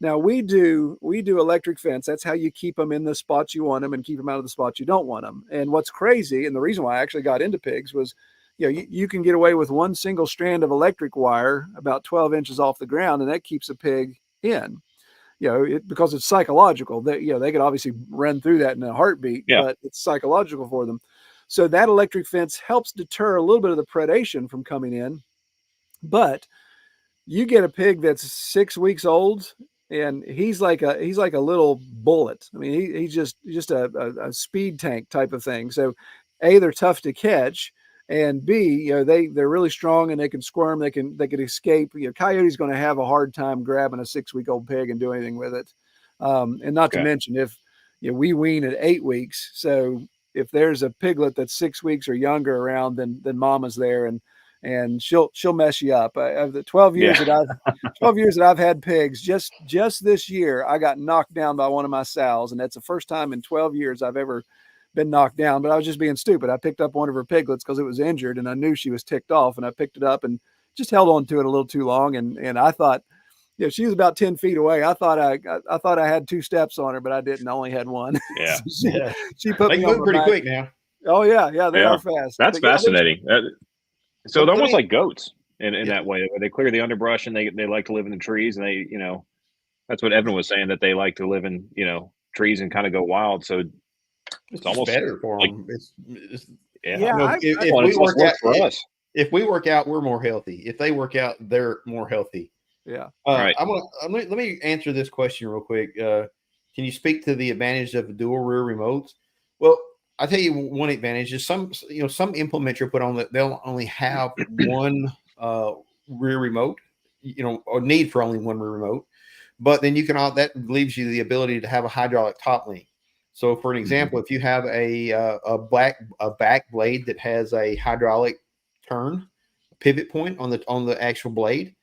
Now we do electric fence. That's how you keep them in the spots you want them and keep them out of the spots you don't want them. And what's crazy, and the reason why I actually got into pigs was, you can get away with one single strand of electric wire about 12 inches off the ground, and that keeps a pig in. Because it's psychological. They could obviously run through that in a heartbeat, but it's psychological for them. So that electric fence helps deter a little bit of the predation from coming in. But you get a pig that's 6 weeks old, and he's like a little bullet. I mean, he's just a speed tank type of thing. So A, they're tough to catch, and B, they're really strong and they can squirm. They can escape. Coyote's going to have a hard time grabbing a 6-week-old pig and do anything with it. And not to mention, if we wean at 8 weeks, so if there's a piglet that's 6 weeks or younger around, then mama's there, and she'll mess you up. Of the 12 years that I've had pigs, just this year I got knocked down by one of my sows, and that's the first time in 12 years I've ever been knocked down. But I was just being stupid. I picked up one of her piglets because it was injured, and I knew she was ticked off, and I picked it up and just held on to it a little too long, and I thought, she was about 10 feet away. I thought I had 2 steps on her, but I didn't. I only had one. Yeah. She put me move on pretty back. Quick now. Oh yeah, they are fast. That's fascinating. So they're almost like goats in that way. They clear the underbrush and they like to live in the trees, and they, that's what Evan was saying, that they like to live in, trees and kind of go wild. So it's almost better for them. If we work out, we're more healthy. If they work out, they're more healthy. Yeah. Right. Let me answer this question real quick. Can you speak to the advantage of dual rear remotes? Well, I'll tell you one advantage is some implements you're put on that they'll only have one rear remote, or need for only one rear remote. But then that leaves you the ability to have a hydraulic top link. So for an example, if you have a back blade that has a hydraulic turn pivot point on the actual blade,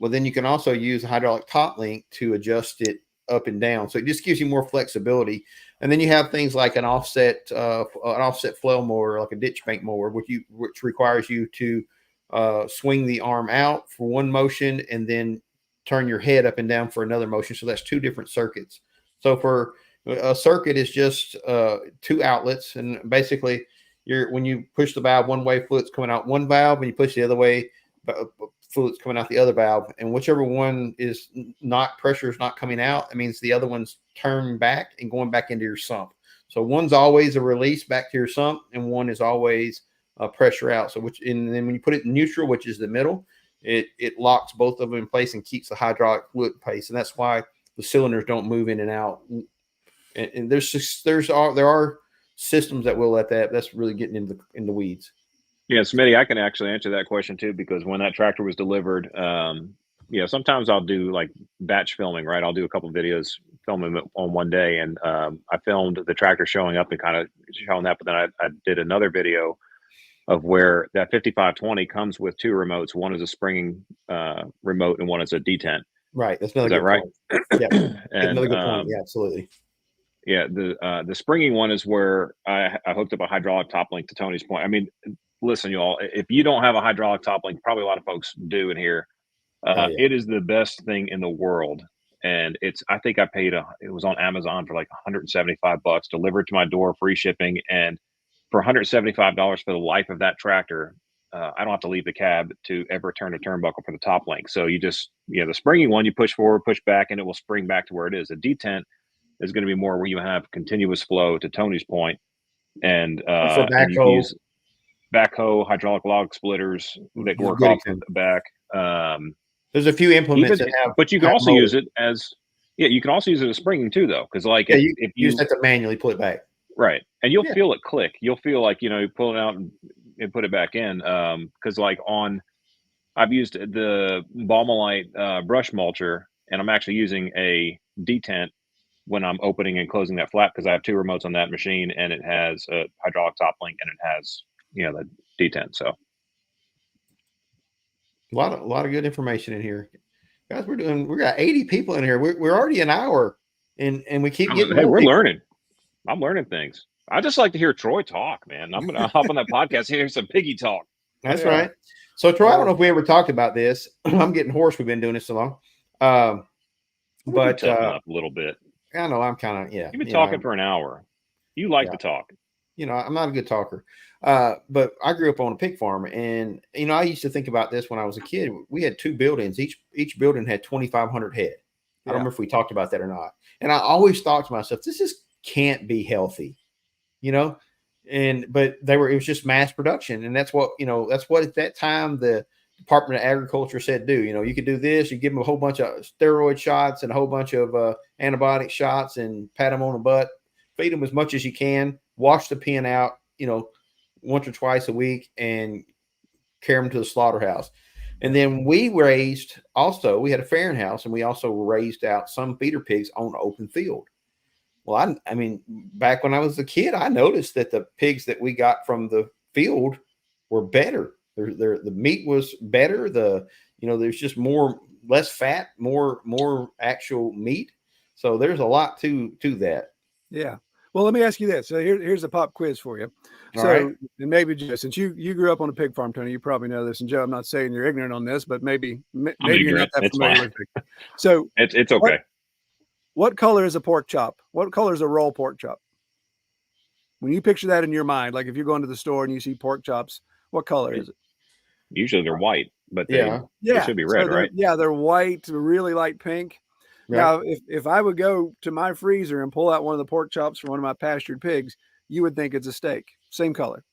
well, then you can also use a hydraulic top link to adjust it up and down. So it just gives you more flexibility. And then you have things like an offset flail mower, like a ditch bank mower, which requires you to swing the arm out for one motion and then turn your head up and down for another motion. So that's 2 different circuits. So for a circuit is just 2 outlets, and basically when you push the valve one way, fluid's coming out one valve, and you push the other way, fluid's coming out the other valve. And whichever one is pressure is not coming out, it means the other one's turned back and going back into your sump. So one's always a release back to your sump, and one is always a pressure out. So and then when you put it in neutral, which is the middle, it locks both of them in place and keeps the hydraulic fluid in place. And that's why the cylinders don't move in and out. And there are systems that will let that. That's really getting in the weeds. Yeah, Smitty, I can actually answer that question too, because when that tractor was delivered, sometimes I'll do like batch filming, right? I'll do a couple of videos, filming on one day, and I filmed the tractor showing up and kind of showing that, but then I did another video of where that 5520 comes with two remotes. One is a springing remote and one is a detent. Right. That's another Is that good right? point. Yeah. And Another good point. Yeah, absolutely. yeah, the springing one is where I hooked up a hydraulic top link to Tony's point. I mean, listen, y'all, if you don't have a hydraulic top link, probably a lot of folks do in here. Oh, yeah. It is the best thing in the world. And I think I paid it was on Amazon for like $175, delivered to my door, free shipping. And for $175 for the life of that tractor, I don't have to leave the cab to ever turn a turnbuckle for the top link. So you just, the springy one, you push forward, push back, and it will spring back to where it is. A detent is going to be more where you have continuous flow, to Tony's point, and For and you can backhoe. use backhoe, hydraulic log splitters that work Good off example. the back. There's a few implements that have, but you can also use it as, you can also use it as springing too, though, because like if you just have to manually pull it back. Right, and you'll feel it click. You'll feel like you pull it out and put it back in. Because like I've used the Balmalite brush mulcher, and I'm actually using a detent when I'm opening and closing that flap because I have two remotes on that machine, and it has a hydraulic top link and it has the detent. So a lot of good information in here, guys. We got 80 people in here. We're already an hour, and we keep getting. Hey, we're learning. I'm learning things. I just like to hear Troy talk, man. I'm gonna hop on that podcast and hear some piggy talk. That's right. So Troy, I don't know if we ever talked about this. I'm getting hoarse. We've been doing this so long. But a little bit. I know I'm kind of You've been talking for an hour. You like to talk. I'm not a good talker. But I grew up on a pig farm, and I used to think about this when I was a kid. We had two buildings. Each building had 2,500 head. I don't remember if we talked about that or not. And I always thought to myself, this just can't be healthy, but it was just mass production, and that's what at that time the Department of Agriculture said do. You could do this. You give them a whole bunch of steroid shots and a whole bunch of antibiotic shots, and pat them on the butt, feed them as much as you can, wash the pen out, once or twice a week, and carry them to the slaughterhouse. And then we had a farrowing house, and we also raised out some feeder pigs on the open field. Well, I mean, back when I was a kid, I noticed that the pigs that we got from the field were better. The meat was better. There's just less fat, more actual meat. So there's a lot to that. Yeah. Well, let me ask you this. So here's a pop quiz for you. All right. And maybe Joe, since you grew up on a pig farm, Tony, you probably know this. And Joe, I'm not saying you're ignorant on this, but maybe you're not that familiar with it. So it's okay. What color is a pork chop? What color is a roll pork chop? When you picture that in your mind, like if you're going to the store and you see pork chops, what color is it? Usually they're white, but they should be red, right? Yeah, they're white, really light pink. Right. Now, if I would go to my freezer and pull out one of the pork chops from one of my pastured pigs, you would think it's a steak, same color.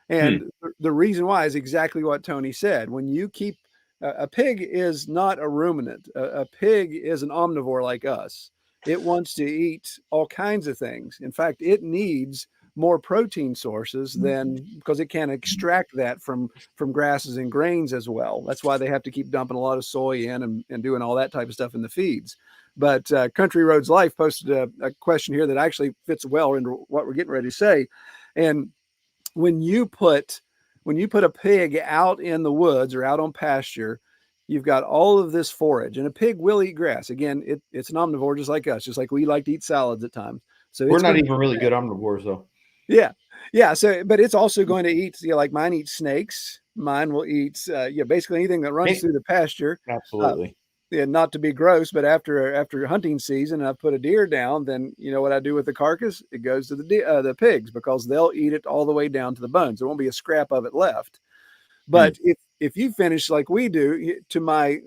And the reason why is exactly what Tony said. When you keep a pig is not a ruminant. A pig is an omnivore like us. It wants to eat all kinds of things. In fact, it needs more protein sources because it can't extract that from grasses and grains as well. That's why they have to keep dumping a lot of soy in and doing all that type of stuff in the feeds. But Country Roads Life posted a question here that actually fits well into what we're getting ready to say. And when you put a pig out in the woods or out on pasture, you've got all of this forage, and a pig will eat grass. Again, it's an omnivore just like us, just like we like to eat salads at times. So we're not even really good omnivores though. Yeah. So, but it's also going to eat, like mine eats snakes. Mine will eat, basically anything that runs through the pasture. Absolutely. Not to be gross, but after hunting season, and I put a deer down, then you know what I do with the carcass? It goes to the pigs, because they'll eat it all the way down to the bones. There won't be a scrap of it left. But if you finish like we do, to my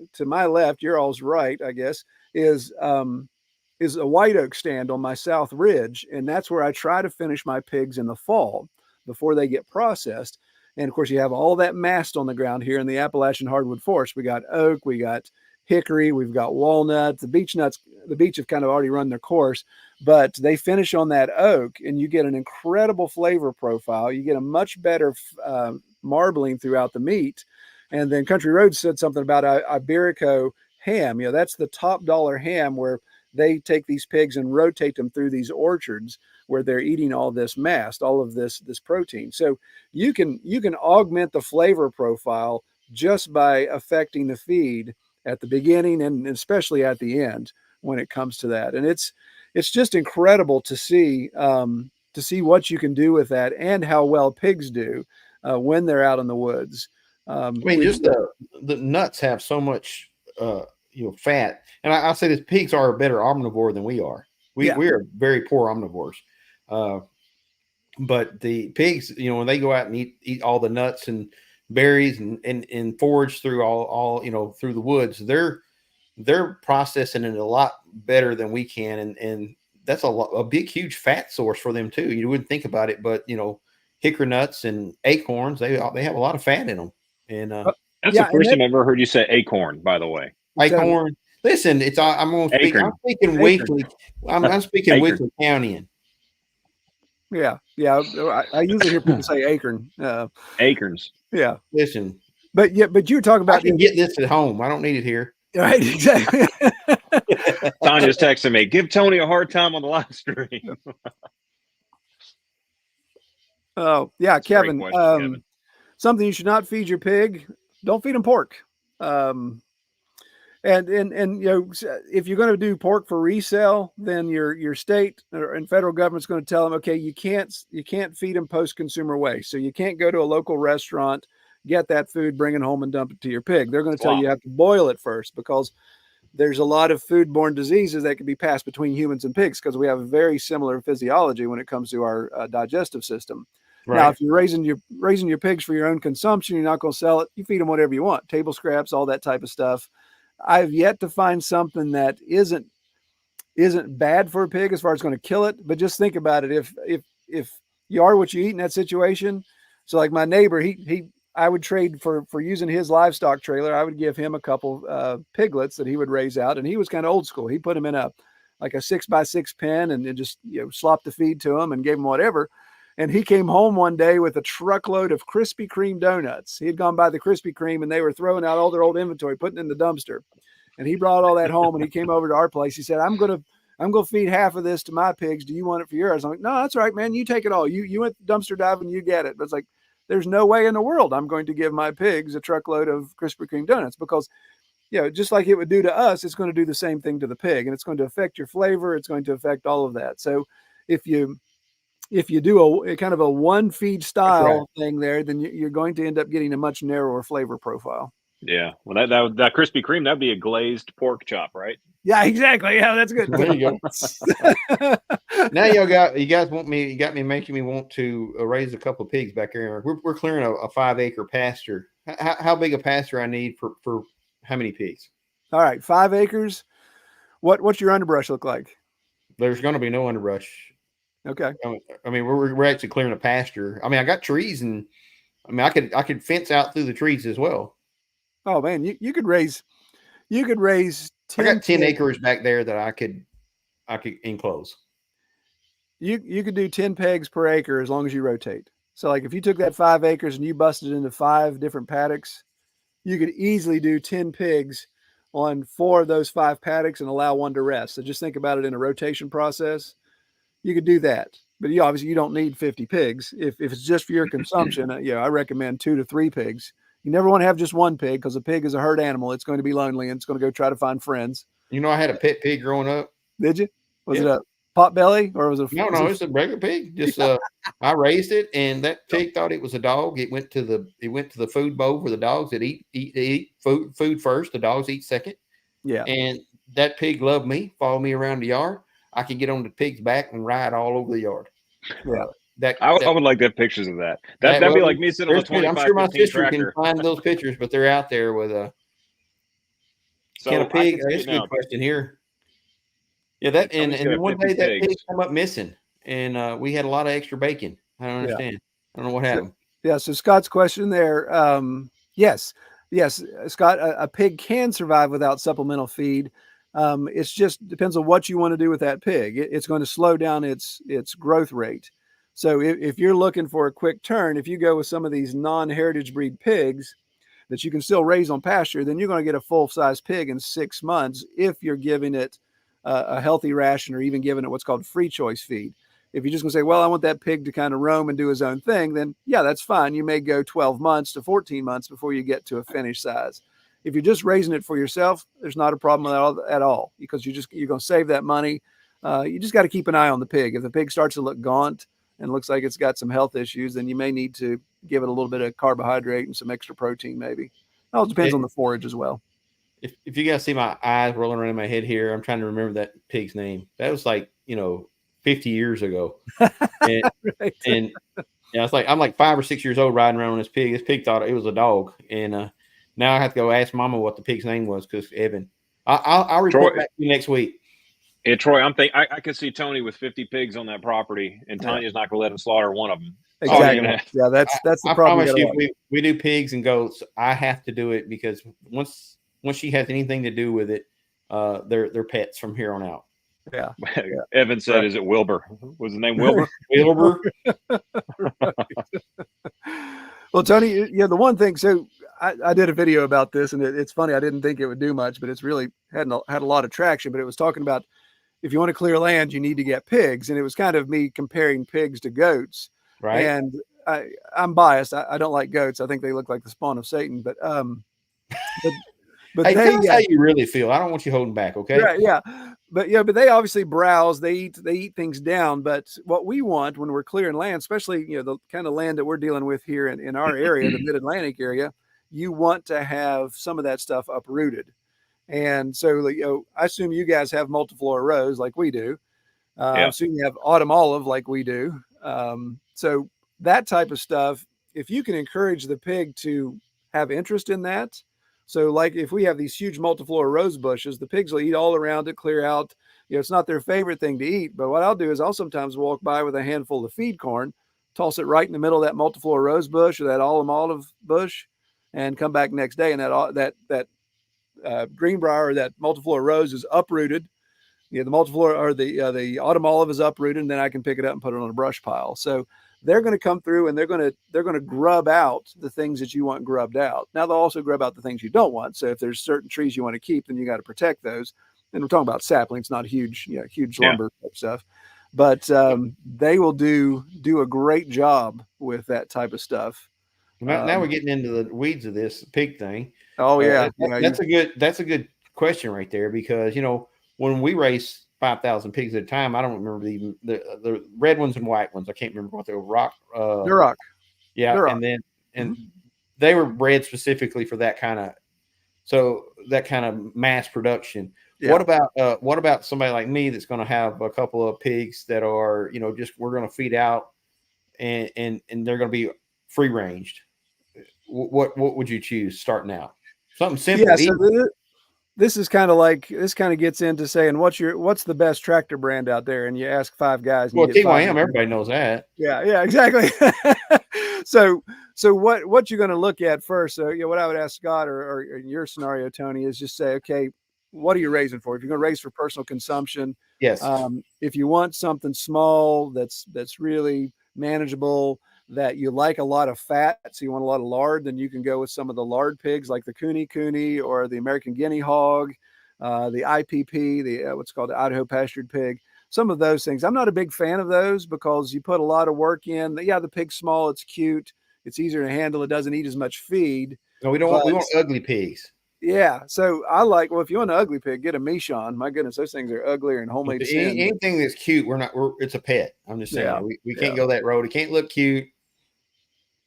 left, you're all's right, I guess, is a white oak stand on my south ridge, and that's where I try to finish my pigs in the fall before they get processed. And of course, you have all that mast on the ground here in the Appalachian hardwood forest. We got oak, we got hickory, we've got walnut. The beech nuts, the beech have kind of already run their course, but they finish on that oak, and you get an incredible flavor profile. You get a much better marbling throughout the meat. And then Country Roads said something about Iberico ham. That's the top dollar ham, where they take these pigs and rotate them through these orchards where they're eating all this mast, all of this protein. So you can augment the flavor profile just by affecting the feed at the beginning and especially at the end when it comes to that. And it's just incredible to see what you can do with that and how well pigs do when they're out in the woods. I mean, just the nuts have so much fat, and I say this: pigs are a better omnivore than we are. We are very poor omnivores. But the pigs, when they go out and eat all the nuts and berries and forage through all through the woods, they're processing it a lot better than we can, and that's a big, huge fat source for them too. You wouldn't think about it, but hickory nuts and acorns, they have a lot of fat in them. And that's the first time I've ever heard you say acorn, by the way. Acorn. Listen, I'm going to speak. I'm speaking weekly. I'm speaking weekly countying. Yeah. I usually hear people say acorn. Acorns. Yeah. Listen, but you were talking about. I can get this at home. I don't need it here. Right. Exactly. Tanya's texting me. Give Tony a hard time on the live stream. Oh yeah, That's Kevin. Kevin. Something you should not feed your pig. Don't feed them pork. And if you're going to do pork for resale, then your state and federal government's going to tell them, okay, you can't feed them post-consumer waste. So you can't go to a local restaurant, get that food, bring it home and dump it to your pig. They're going to tell you have to boil it first because there's a lot of foodborne diseases that can be passed between humans and pigs because we have a very similar physiology when it comes to our digestive system. Right. Now, if you're raising your pigs for your own consumption, you're not going to sell it. You feed them whatever you want, table scraps, all that type of stuff. I've yet to find something that isn't bad for a pig as far as going to kill it. But just think about it. If you are what you eat in that situation. So like my neighbor, I would trade for using his livestock trailer. I would give him a couple piglets that he would raise out. And he was kind of old school. He put them in a 6x6 pen and just slopped the feed to them and gave them whatever. And he came home one day with a truckload of Krispy Kreme donuts. He had gone by the Krispy Kreme and they were throwing out all their old inventory, putting it in the dumpster. And he brought all that home and he came over to our place. He said, I'm going to feed half of this to my pigs. Do you want it for yours? I'm like, no, that's all right, man. You take it all. You went dumpster diving, you get it. But it's like, there's no way in the world I'm going to give my pigs a truckload of Krispy Kreme donuts because, just like it would do to us, it's going to do the same thing to the pig and it's going to affect your flavor. It's going to affect all of that. So if you do a kind of a one feed style thing there, then you're going to end up getting a much narrower flavor profile. Yeah. Well, that Krispy Kreme, that'd be a glazed pork chop, right? Yeah, exactly. Yeah, that's good. There you go. Now you got me making me want to raise a couple of pigs back here. We're clearing a 5-acre pasture. How big a pasture I need for how many pigs? All right, 5 acres. What's your underbrush look like? There's going to be no underbrush. Okay. I mean, we're actually clearing a pasture. I mean, I got trees, and I mean, I could fence out through the trees as well. Oh man, you could raise 10. I got 10 acres back there that I could enclose. You could do 10 pegs per acre as long as you rotate. So like if you took that 5 acres and you busted into 5 different paddocks, you could easily do 10 pigs on 4 of those 5 paddocks and allow 1 to rest. So just think about it in a rotation process. You could do that, but you don't need 50 pigs. If it's just for your consumption, I recommend 2 to 3 pigs. You never want to have just 1 pig because a pig is a herd animal. It's going to be lonely and it's going to go try to find friends. I had a pet pig growing up. Did you? Was it a pot belly or was it? No, it's a regular pig. Just I raised it, and that pig thought it was a dog. It went to the food bowl where the dogs that eat food first. The dogs eat second. Yeah. And that pig loved me, followed me around the yard. I could get on the pig's back and ride all over the yard. Yeah. I would like to have pictures of that. That'd be like me sitting on a 25. I'm sure my sister can find those pictures, but they're out there with a. So can a pig? That's a good question here. Yeah, that and one day that pig come up missing, and we had a lot of extra bacon. I don't understand. Yeah. I don't know what happened. So Scott's question there. Yes, Scott. A pig can survive without supplemental feed. It's just depends on what you want to do with that pig. It's going to slow down its growth rate. So if you're looking for a quick turn, if you go with some of these non-heritage breed pigs that you can still raise on pasture, then you're going to get a full-size pig in 6 months if you're giving it a healthy ration or even giving it what's called free choice feed. If you're just going to say, well, I want that pig to kind of roam and do his own thing, then yeah, that's fine. You may go 12 months to 14 months before you get to a finished size. If you're just raising it for yourself, there's not a problem at all, because you're going to save that money. You just got to keep an eye on the pig. If the pig starts to look gaunt and looks like it's got some health issues, then you may need to give it a little bit of carbohydrate and some extra protein, maybe. It all depends on the forage as well. If you guys see my eyes rolling around in my head here, I'm trying to remember that pig's name. That was like, 50 years ago. And, Right. and yeah, it's like I'm like 5 or 6 years old riding around on this pig. This pig thought it was a dog, and now I have to go ask Mama what the pig's name was, because Evan. I'll report back to you next week. Yeah, Troy, I could see Tony with 50 pigs on that property, and Tanya's not going to let him slaughter one of them. Exactly. Yeah, that's the I problem. promise you, we do pigs and goats. I have to do it, because once she has anything to do with it, they're pets from here on out. Yeah. Evan said, "Is it Wilbur? Was his name Wilbur?" Wilbur. Well, Tony, the one thing. So I did a video about this, and it's funny. I didn't think it would do much, but it's really had a lot of traction. But it was talking about, if you want to clear land, you need to get pigs, and it was kind of me comparing pigs to goats. Right. And I'm biased. I don't like goats. I think they look like the spawn of Satan. But hey, tell us how you really feel. I don't want you holding back. Okay. Right. Yeah. But they obviously browse. They eat things down. But what we want when we're clearing land, especially the kind of land that we're dealing with here in our area, the Mid-Atlantic area, you want to have some of that stuff uprooted. And so I assume you guys have multiflora rose like we do. I assume you have autumn olive like we do. So that type of stuff, if you can encourage the pig to have interest in that. So like if we have these huge multiflora rose bushes, the pigs will eat all around it, clear out. It's not their favorite thing to eat, but what I'll do is I'll sometimes walk by with a handful of feed corn, toss it right in the middle of that multiflora rose bush or that autumn olive bush, and come back next day, and that greenbrier or that multiflora rose is uprooted. The multiflora or the autumn olive is uprooted, and then I can pick it up and put it on a brush pile. So they're going to come through, and they're going to grub out the things that you want grubbed out. Now they'll also grub out the things you don't want. So if there's certain trees you want to keep, then you got to protect those. And we're talking about saplings, not huge lumber type stuff. But they will do a great job with that type of stuff. Now we're getting into the weeds of this pig thing. Oh yeah, that's a good question right there, because when we race 5,000 pigs at a time, I don't remember the red ones and white ones. I can't remember what they were. They're rock. Yeah, They're and then they were bred specifically for that kind of mass production. Yeah. What about somebody like me that's going to have a couple of pigs that are we're going to feed out and they're going to be free ranged? What would you choose starting out? Something simple. Yeah, so this kind of gets into saying what's the best tractor brand out there, and you ask 5 guys. Well, TYM, everybody knows that. Yeah, exactly. So what you're going to look at first? So what I would ask Scott, or in your scenario, Tony, is just say, okay, what are you raising for? If you're going to raise for personal consumption, yes. If you want something small that's really manageable, that you like a lot of fat, so you want a lot of lard, then you can go with some of the lard pigs like the Cooney or the American Guinea hog, the IPP, the what's called the Idaho pastured pig. Some of those things. I'm not a big fan of those because you put a lot of work in. Yeah, the pig's small, it's cute, it's easier to handle, it doesn't eat as much feed. No, we want ugly pigs. Yeah, so if you want an ugly pig, get a Michon. My goodness, those things are uglier and homemade. Anything that's cute, it's a pet. I'm just saying, we can't go that road. It can't look cute.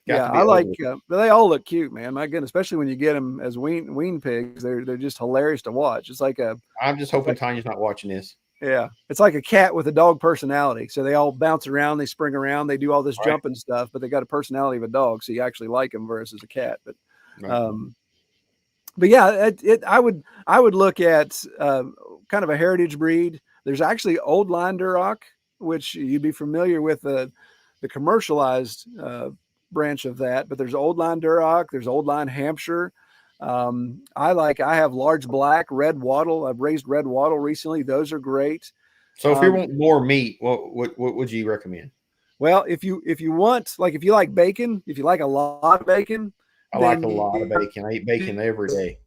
I like, they all look cute, man. My goodness, especially when you get them as wean pigs, they're just hilarious to watch. It's like I'm just hoping Tanya's not watching this. Yeah, it's like a cat with a dog personality. So they all bounce around, they spring around, they do all this jumping stuff, but they got a personality of a dog, so you actually like them versus a cat. But yeah, I would look at kind of a heritage breed. There's actually old line Duroc, which you'd be familiar with the commercialized branch of that, but there's old line Duroc, there's old line Hampshire. I have large black, red wattle. I've raised red wattle recently. Those are great. So if you want more meat, what would you recommend? Well, if you want, like, if you like bacon, if you like a lot of bacon, I like a lot of bacon. I eat bacon every day.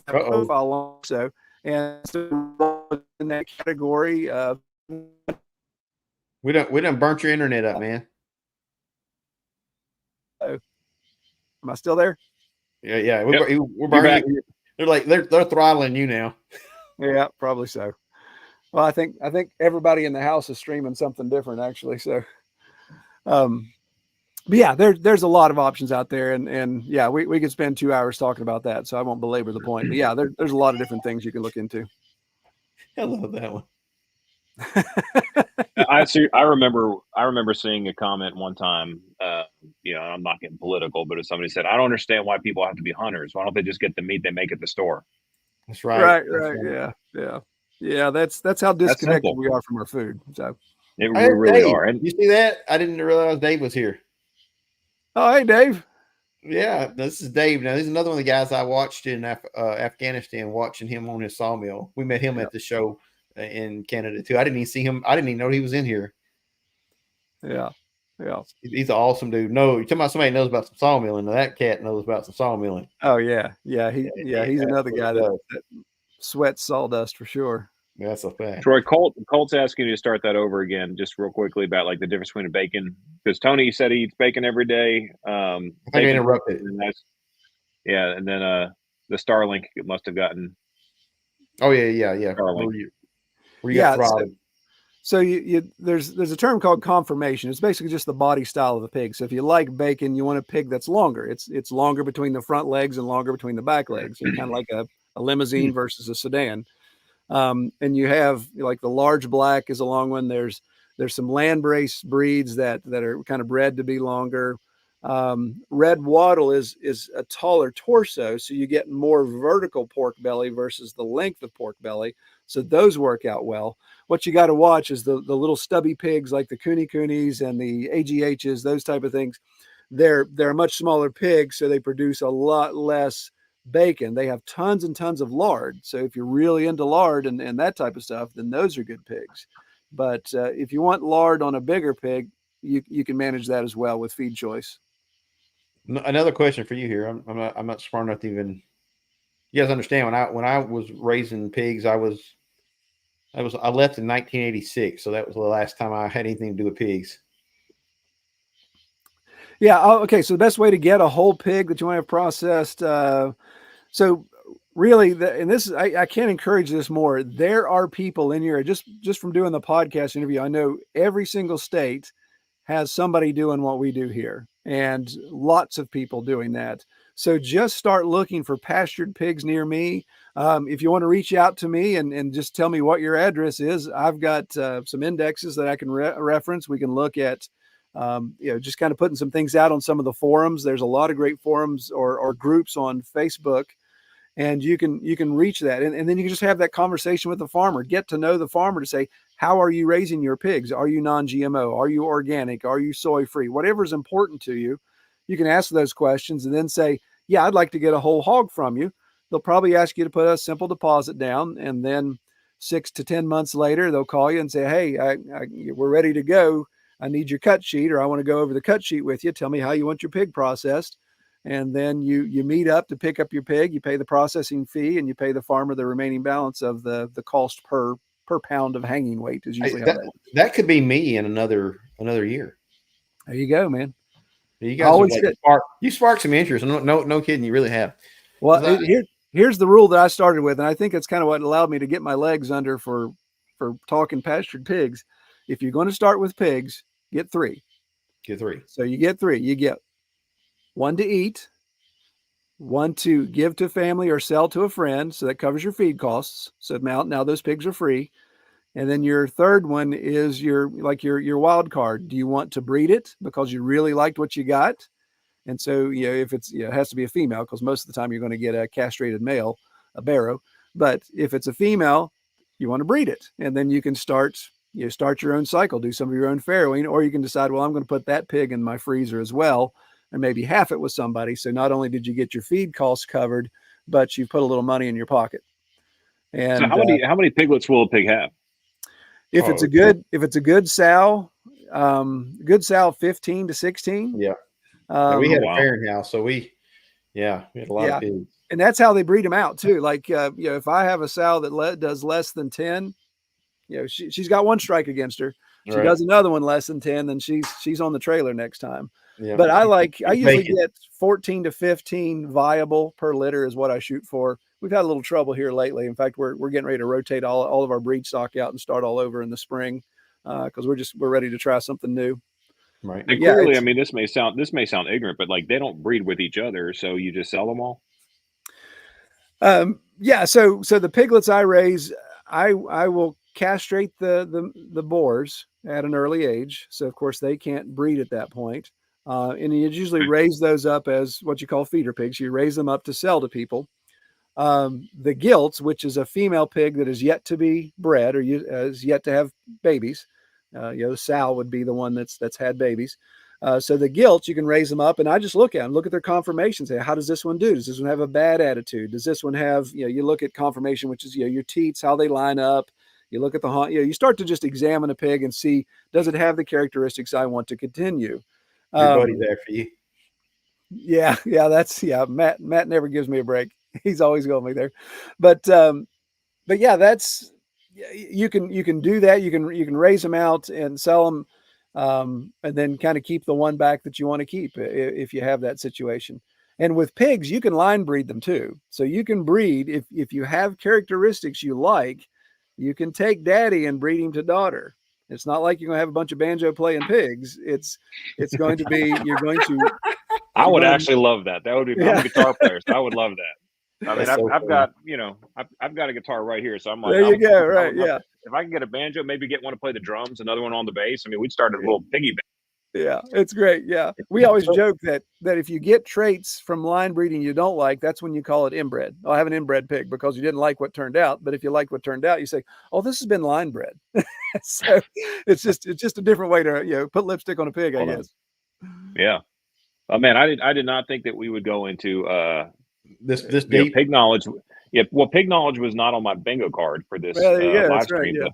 Also, and so in that category, We don't burnt your internet up, man. Am I still there? Yeah. We're You're burning. back. They're throttling you now. Yeah, probably so. Well, I think everybody in the house is streaming something different actually. So, but yeah, there's a lot of options out there, and yeah, we could spend 2 hours talking about that. So I won't belabor the point. But yeah, there's a lot of different things you can look into. I love that one. I remember seeing a comment one time. I'm not getting political, but if somebody said, "I don't understand why people have to be hunters. Why don't they just get the meat they make at the store?" That's right. Yeah. That's how disconnected simple. we are from our food. So We really Dave, are. And you see that? I didn't realize Dave was here. oh, hey Dave. Yeah, this is Dave. Now, this is another one of the guys I watched in Afghanistan, watching him on his sawmill. We met him at the show in Canada too. I didn't even see him. I didn't even know he was in here. Yeah. He's an awesome dude. No, you're talking about somebody who knows about some sawmilling. Now, that cat knows about some sawmilling. Oh yeah. He's another guy that sweats sawdust for sure. That's a fact. Troy, Colt's asking you to start that over again, just real quickly, about like the difference between a bacon, because Tony said he eats bacon every day. I think I interrupted. And then the Starlink must have gotten. Oh yeah. Starlink. Where you got throttled. So there's a term called conformation. It's basically just the body style of the pig. So if you like bacon, you want a pig that's longer. It's longer between the front legs and longer between the back legs. So kind of like a limousine versus a sedan. And you have like the large black is a long one. There's some land-based breeds that are kind of bred to be longer. Red wattle is a taller torso, so you get more vertical pork belly versus the length of pork belly. So those work out well. What you got to watch is the little stubby pigs like the coonies and the AGHs, those type of things. They're a much smaller pig, so they produce a lot less bacon. They have tons and tons of lard. So if you're really into lard and that type of stuff, then those are good pigs. But if you want lard on a bigger pig, you can manage that as well with feed choice. Another question for you here. I'm not smart enough to even. You guys understand when I was raising pigs, I left in 1986, so that was the last time I had anything to do with pigs. Yeah. Okay. So the best way to get a whole pig that you want to have processed. So really, I can't encourage this more. There are people in here just from doing the podcast interview. I know every single state has somebody doing what we do here, and lots of people doing that. So just start looking for pastured pigs near me. If you want to reach out to me and just tell me what your address is, I've got some indexes that I can reference. We can look at, just kind of putting some things out on some of the forums. There's a lot of great forums or groups on Facebook, and you can reach that. And then you can just have that conversation with the farmer, get to know the farmer to say, how are you raising your pigs? Are you non-GMO? Are you organic? Are you soy free? Whatever is important to you, you can ask those questions and then say, yeah, I'd like to get a whole hog from you. They'll probably ask you to put a simple deposit down, and then 6 to 10 months later, they'll call you and say, hey, we're ready to go. I need your cut sheet, or I want to go over the cut sheet with you. Tell me how you want your pig processed. And then you meet up to pick up your pig. You pay the processing fee, and you pay the farmer the remaining balance of the cost per pound of hanging weight is usually that could be me in another year. There you go, man. You guys you spark some interest. No kidding, you really have. Well, here's the rule that I started with, and I think it's kind of what allowed me to get my legs under for talking pastured pigs. If you're going to start with pigs, get 3. Get 3. So you get 3. You get 1 to eat, 1 to give to family or sell to a friend. So that covers your feed costs. So now those pigs are free. And then your third one is your wild card. Do you want to breed it because you really liked what you got? And so, if it's, it has to be a female, because most of the time you're going to get a castrated male, a barrow. But if it's a female, you want to breed it. And then you can start your own cycle, do some of your own farrowing, or you can decide, well, I'm going to put that pig in my freezer as well, and maybe half it with somebody. So not only did you get your feed costs covered, but you put a little money in your pocket. And so how many piglets will a pig have? If it's a good sow, 15 to 16. Yeah. We had a pairing house, so we had a lot of pigs. And that's how they breed them out too. Like, if I have a sow that does less than 10, she's got 1 strike against her. She does another one less than 10, then she's on the trailer next time. Yeah. But I usually Bacon. get 14 to 15 viable per litter is what I shoot for. We've had a little trouble here lately. In fact, we're getting ready to rotate all of our breed stock out and start all over in the spring because we're ready to try something new. Right. And Yeah, clearly, I mean, this may sound ignorant, but like they don't breed with each other, so you just sell them all. Yeah. So the piglets I raise, I will castrate the boars at an early age. So of course they can't breed at that point. And you usually raise those up as what you call feeder pigs. You raise them up to sell to people. The gilts, which is a female pig that is yet to be bred or is yet to have babies. Sow would be the one that's had babies. So the gilts, you can raise them up, and I just look at them, look at their conformation, say, how does this one do? Does this one have a bad attitude? Does this one have, you look at conformation, which is, your teats, how they line up. You look at the haunt, you start to just examine a pig and see, does it have the characteristics I want to continue? Your buddy there for you. Yeah. Matt never gives me a break. He's always going me there. But yeah, you can do that. You can raise them out and sell them. And then kind of keep the one back that you want to keep if you have that situation. And with pigs, you can line breed them too. So you can breed if you have characteristics you like, you can take daddy and breed him to daughter. It's not like you're going to have a bunch of banjo playing pigs. It's going to be, I would actually love that. That would be, I'm a guitar player, so I would love that. I mean, I've got a guitar right here, so I'm like, there you go, right? Yeah. If I can get a banjo, maybe get one to play the drums, another one on the bass. I mean, we'd start a little piggy band. Yeah, it's great. Yeah, we always joke that if you get traits from line breeding you don't like, that's when you call it inbred. I have an inbred pig because you didn't like what turned out. But if you liked what turned out, you say, "Oh, this has been line bred." So it's just a different way to put lipstick on a pig, I guess. Yeah. Oh man, I did not think that we would go into this deep pig knowledge. Yeah, well, pig knowledge was not on my bingo card for this live stream. Right,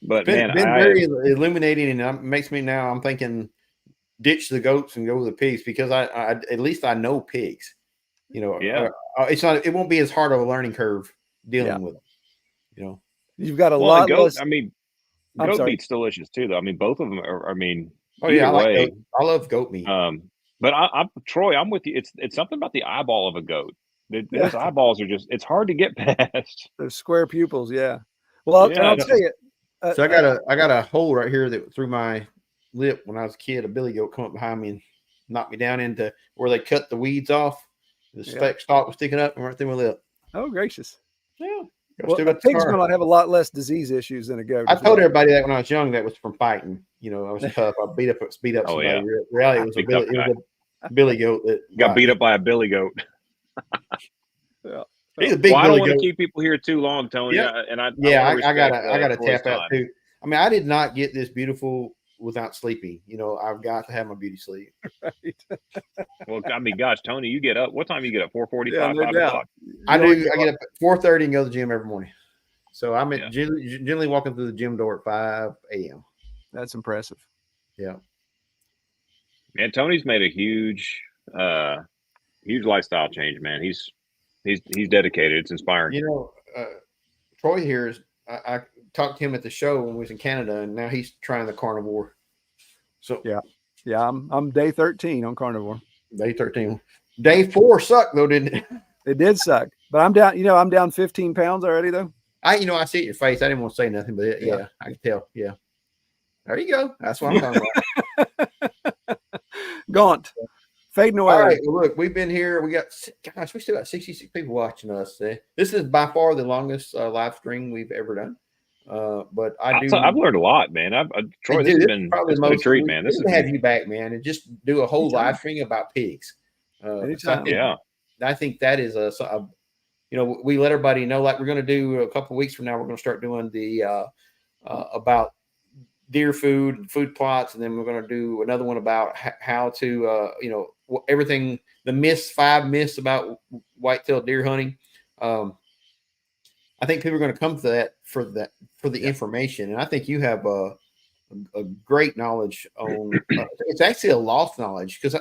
but been man, very illuminating, and makes me now. I'm thinking, ditch the goats and go with the pigs because I at least I know pigs. It's not. It won't be as hard of a learning curve dealing with them. You've got a lot less. I mean, goat meat's delicious too, though. I mean, both of them are. I mean, I love goat meat. But Troy, I'm with you. It's something about the eyeball of a goat. Those eyeballs are just—it's hard to get past. Those square pupils, yeah. Well, I'll tell you. So I got a hole right here that through my lip when I was a kid. A billy goat come up behind me and knocked me down into where they cut the weeds off. The stalk was sticking up and right through my lip. Oh, gracious! Yeah. Well, a pig's going to have a lot less disease issues than a goat. I told everybody that when I was young, that was from fighting. I was tough. I beat up somebody. Yeah. Really, it was a billy goat that got beat up by a billy goat. Yeah. He's a big I don't want goat. to keep people here too long, Tony. Yeah. I gotta tap out too. I mean, I did not get this beautiful without sleeping. I've got to have my beauty sleep. Right. Well, I mean, gosh, Tony, you get up. What time do you get up? 4:45, 5 o'clock. I do. I get up at 4:30 and go to the gym every morning. So I'm generally walking through the gym door at 5 a.m. That's impressive. Yeah. Man, Tony's made a huge lifestyle change, man. He's dedicated. It's inspiring. Troy here is. I talked to him at the show when we was in Canada, and now he's trying the carnivore. So yeah, I'm day 13 on carnivore. Day 13. Day 4 sucked though, didn't it? It did suck, but I'm down. I'm down 15 pounds already though. I see it in your face. I didn't want to say nothing, but I can tell. Yeah, there you go. That's what I'm talking about. Gaunt. Fading away. All right. Well, look, we've been here. We still got 66 people watching us. This is by far the longest live stream we've ever done. But I've learned a lot, man. Troy, this has been probably a treat, man. This is have you back, man, and just do a whole live stream about pigs. I think that is we let everybody know, like we're going to do a couple of weeks from now. We're going to start doing the about deer food and food plots, and then we're going to do another one about how to everything, the 5 myths about white-tailed deer hunting. I think people are going to come to that for the information, and I think you have a great knowledge on. It's actually a lost knowledge because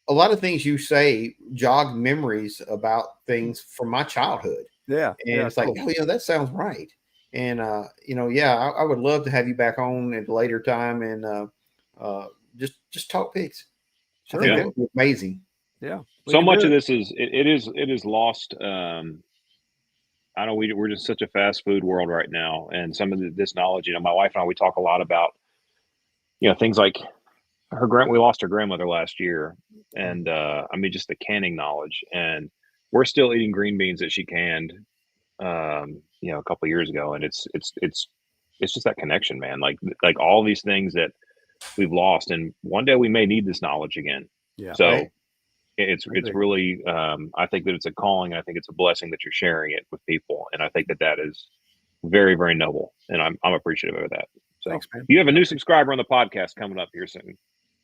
a lot of things you say jog memories about things from my childhood. Yeah, and it's like, that sounds right. And I would love to have you back on at a later time and just talk pigs. Sure, I think Yeah. that would be amazing. Yeah. we So can much do of it. this it is lost. I know we're just such a fast food world right now, and some of this knowledge. My wife and I, we talk a lot about things like we lost her grandmother last year, and just the canning knowledge, and we're still eating green beans that she canned a couple of years ago, and it's just that connection, man. Like all these things that we've lost, and one day we may need this knowledge again. Yeah. So Right. it's really I think that it's a calling, and I think it's a blessing that you're sharing it with people, and I think that is very, very noble, and I'm appreciative of that. So Thanks, man. you have a new subscriber on the podcast coming up here soon.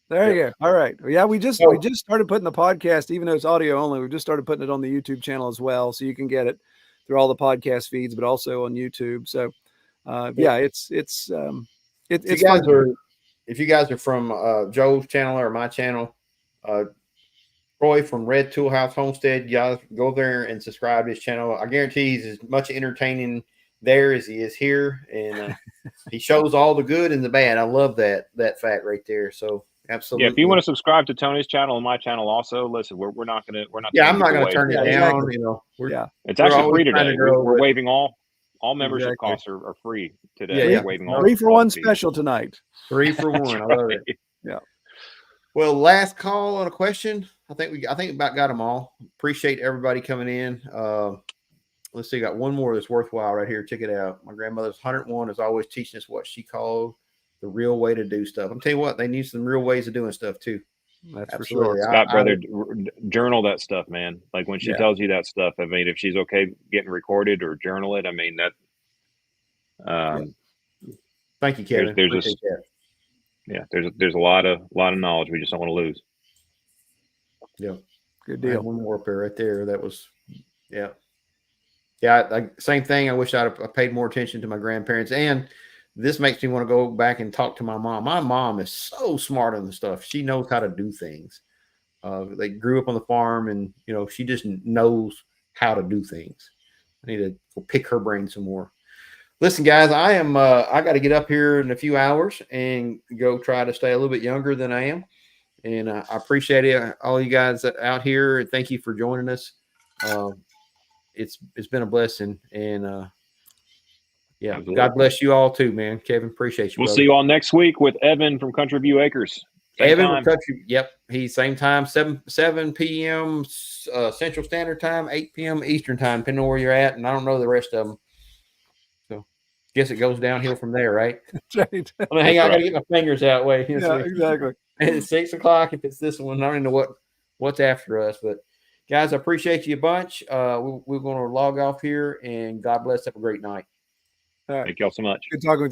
There you go. All right. Yeah, we just So- started putting the podcast, even though it's audio only, we've just started putting it on the YouTube channel as well. So you can get it through all the podcast feeds, but also on YouTube. So it's fun. If you guys are from Joe's channel or my channel, Troy from Red Tool House Homestead, you guys go there and subscribe to his channel. I guarantee he's as much entertaining there as he is here, and he shows all the good and the bad. I love that fact right there. So absolutely, Yeah, if you want to subscribe to Tony's channel and my channel also, listen, we're not Yeah, I'm not going to turn it down. Exactly. It's we're actually always free trying today. to grow, We're but- waiving all membership Exactly. costs are free today. Yeah, We're yeah. waiving all 3 for all 1 fees. special tonight. 3 for 1. I love it. Yeah. Well, last call on a question. I think about got them all. Appreciate everybody coming in. Let's see, got one more that's worthwhile right here. Check it out. My grandmother's 101 is always teaching us what she called the real way to do stuff. I'm telling you what, they need some real ways of doing stuff too. That's Absolutely. for sure. Scott, brother, journal that stuff, man. Like when she Yeah. tells you that stuff, I mean, if she's okay getting recorded or journal it, I mean that. Thank you, Kevin. There's Appreciate that. Yeah, there's a lot of knowledge we just don't want to lose. Yeah. Good I had deal. one more up there right there. That was, yeah. Same thing. I wish I paid more attention to my grandparents, and this makes me want to go back and talk to my mom. My mom is so smart on the stuff. She knows how to do things. They grew up on the farm, and she just knows how to do things. I need to go pick her brain some more. Listen, guys, I got to get up here in a few hours and go try to stay a little bit younger than I am. And I appreciate it, all you guys out here. Thank you for joining us. It's been a blessing, and Absolutely. God bless you all too, man. Kevin, appreciate you. We'll brother. see you all next week with Evan from Country View Acres. Same Evan time. will touch you. Yep, he's same time, 7 p.m. Central Standard Time, 8 p.m. Eastern Time, depending on where you're at. And I don't know the rest of them, so guess it goes downhill from there, right? That's right. I mean, hang on, I gotta get my fingers that way. Yeah, exactly. And it's 6 o'clock if it's this one. I don't even know what's after us, but guys, I appreciate you a bunch. We're going to log off here, and God bless. Have a great night. All right. Thank y'all so much. Good talking with you.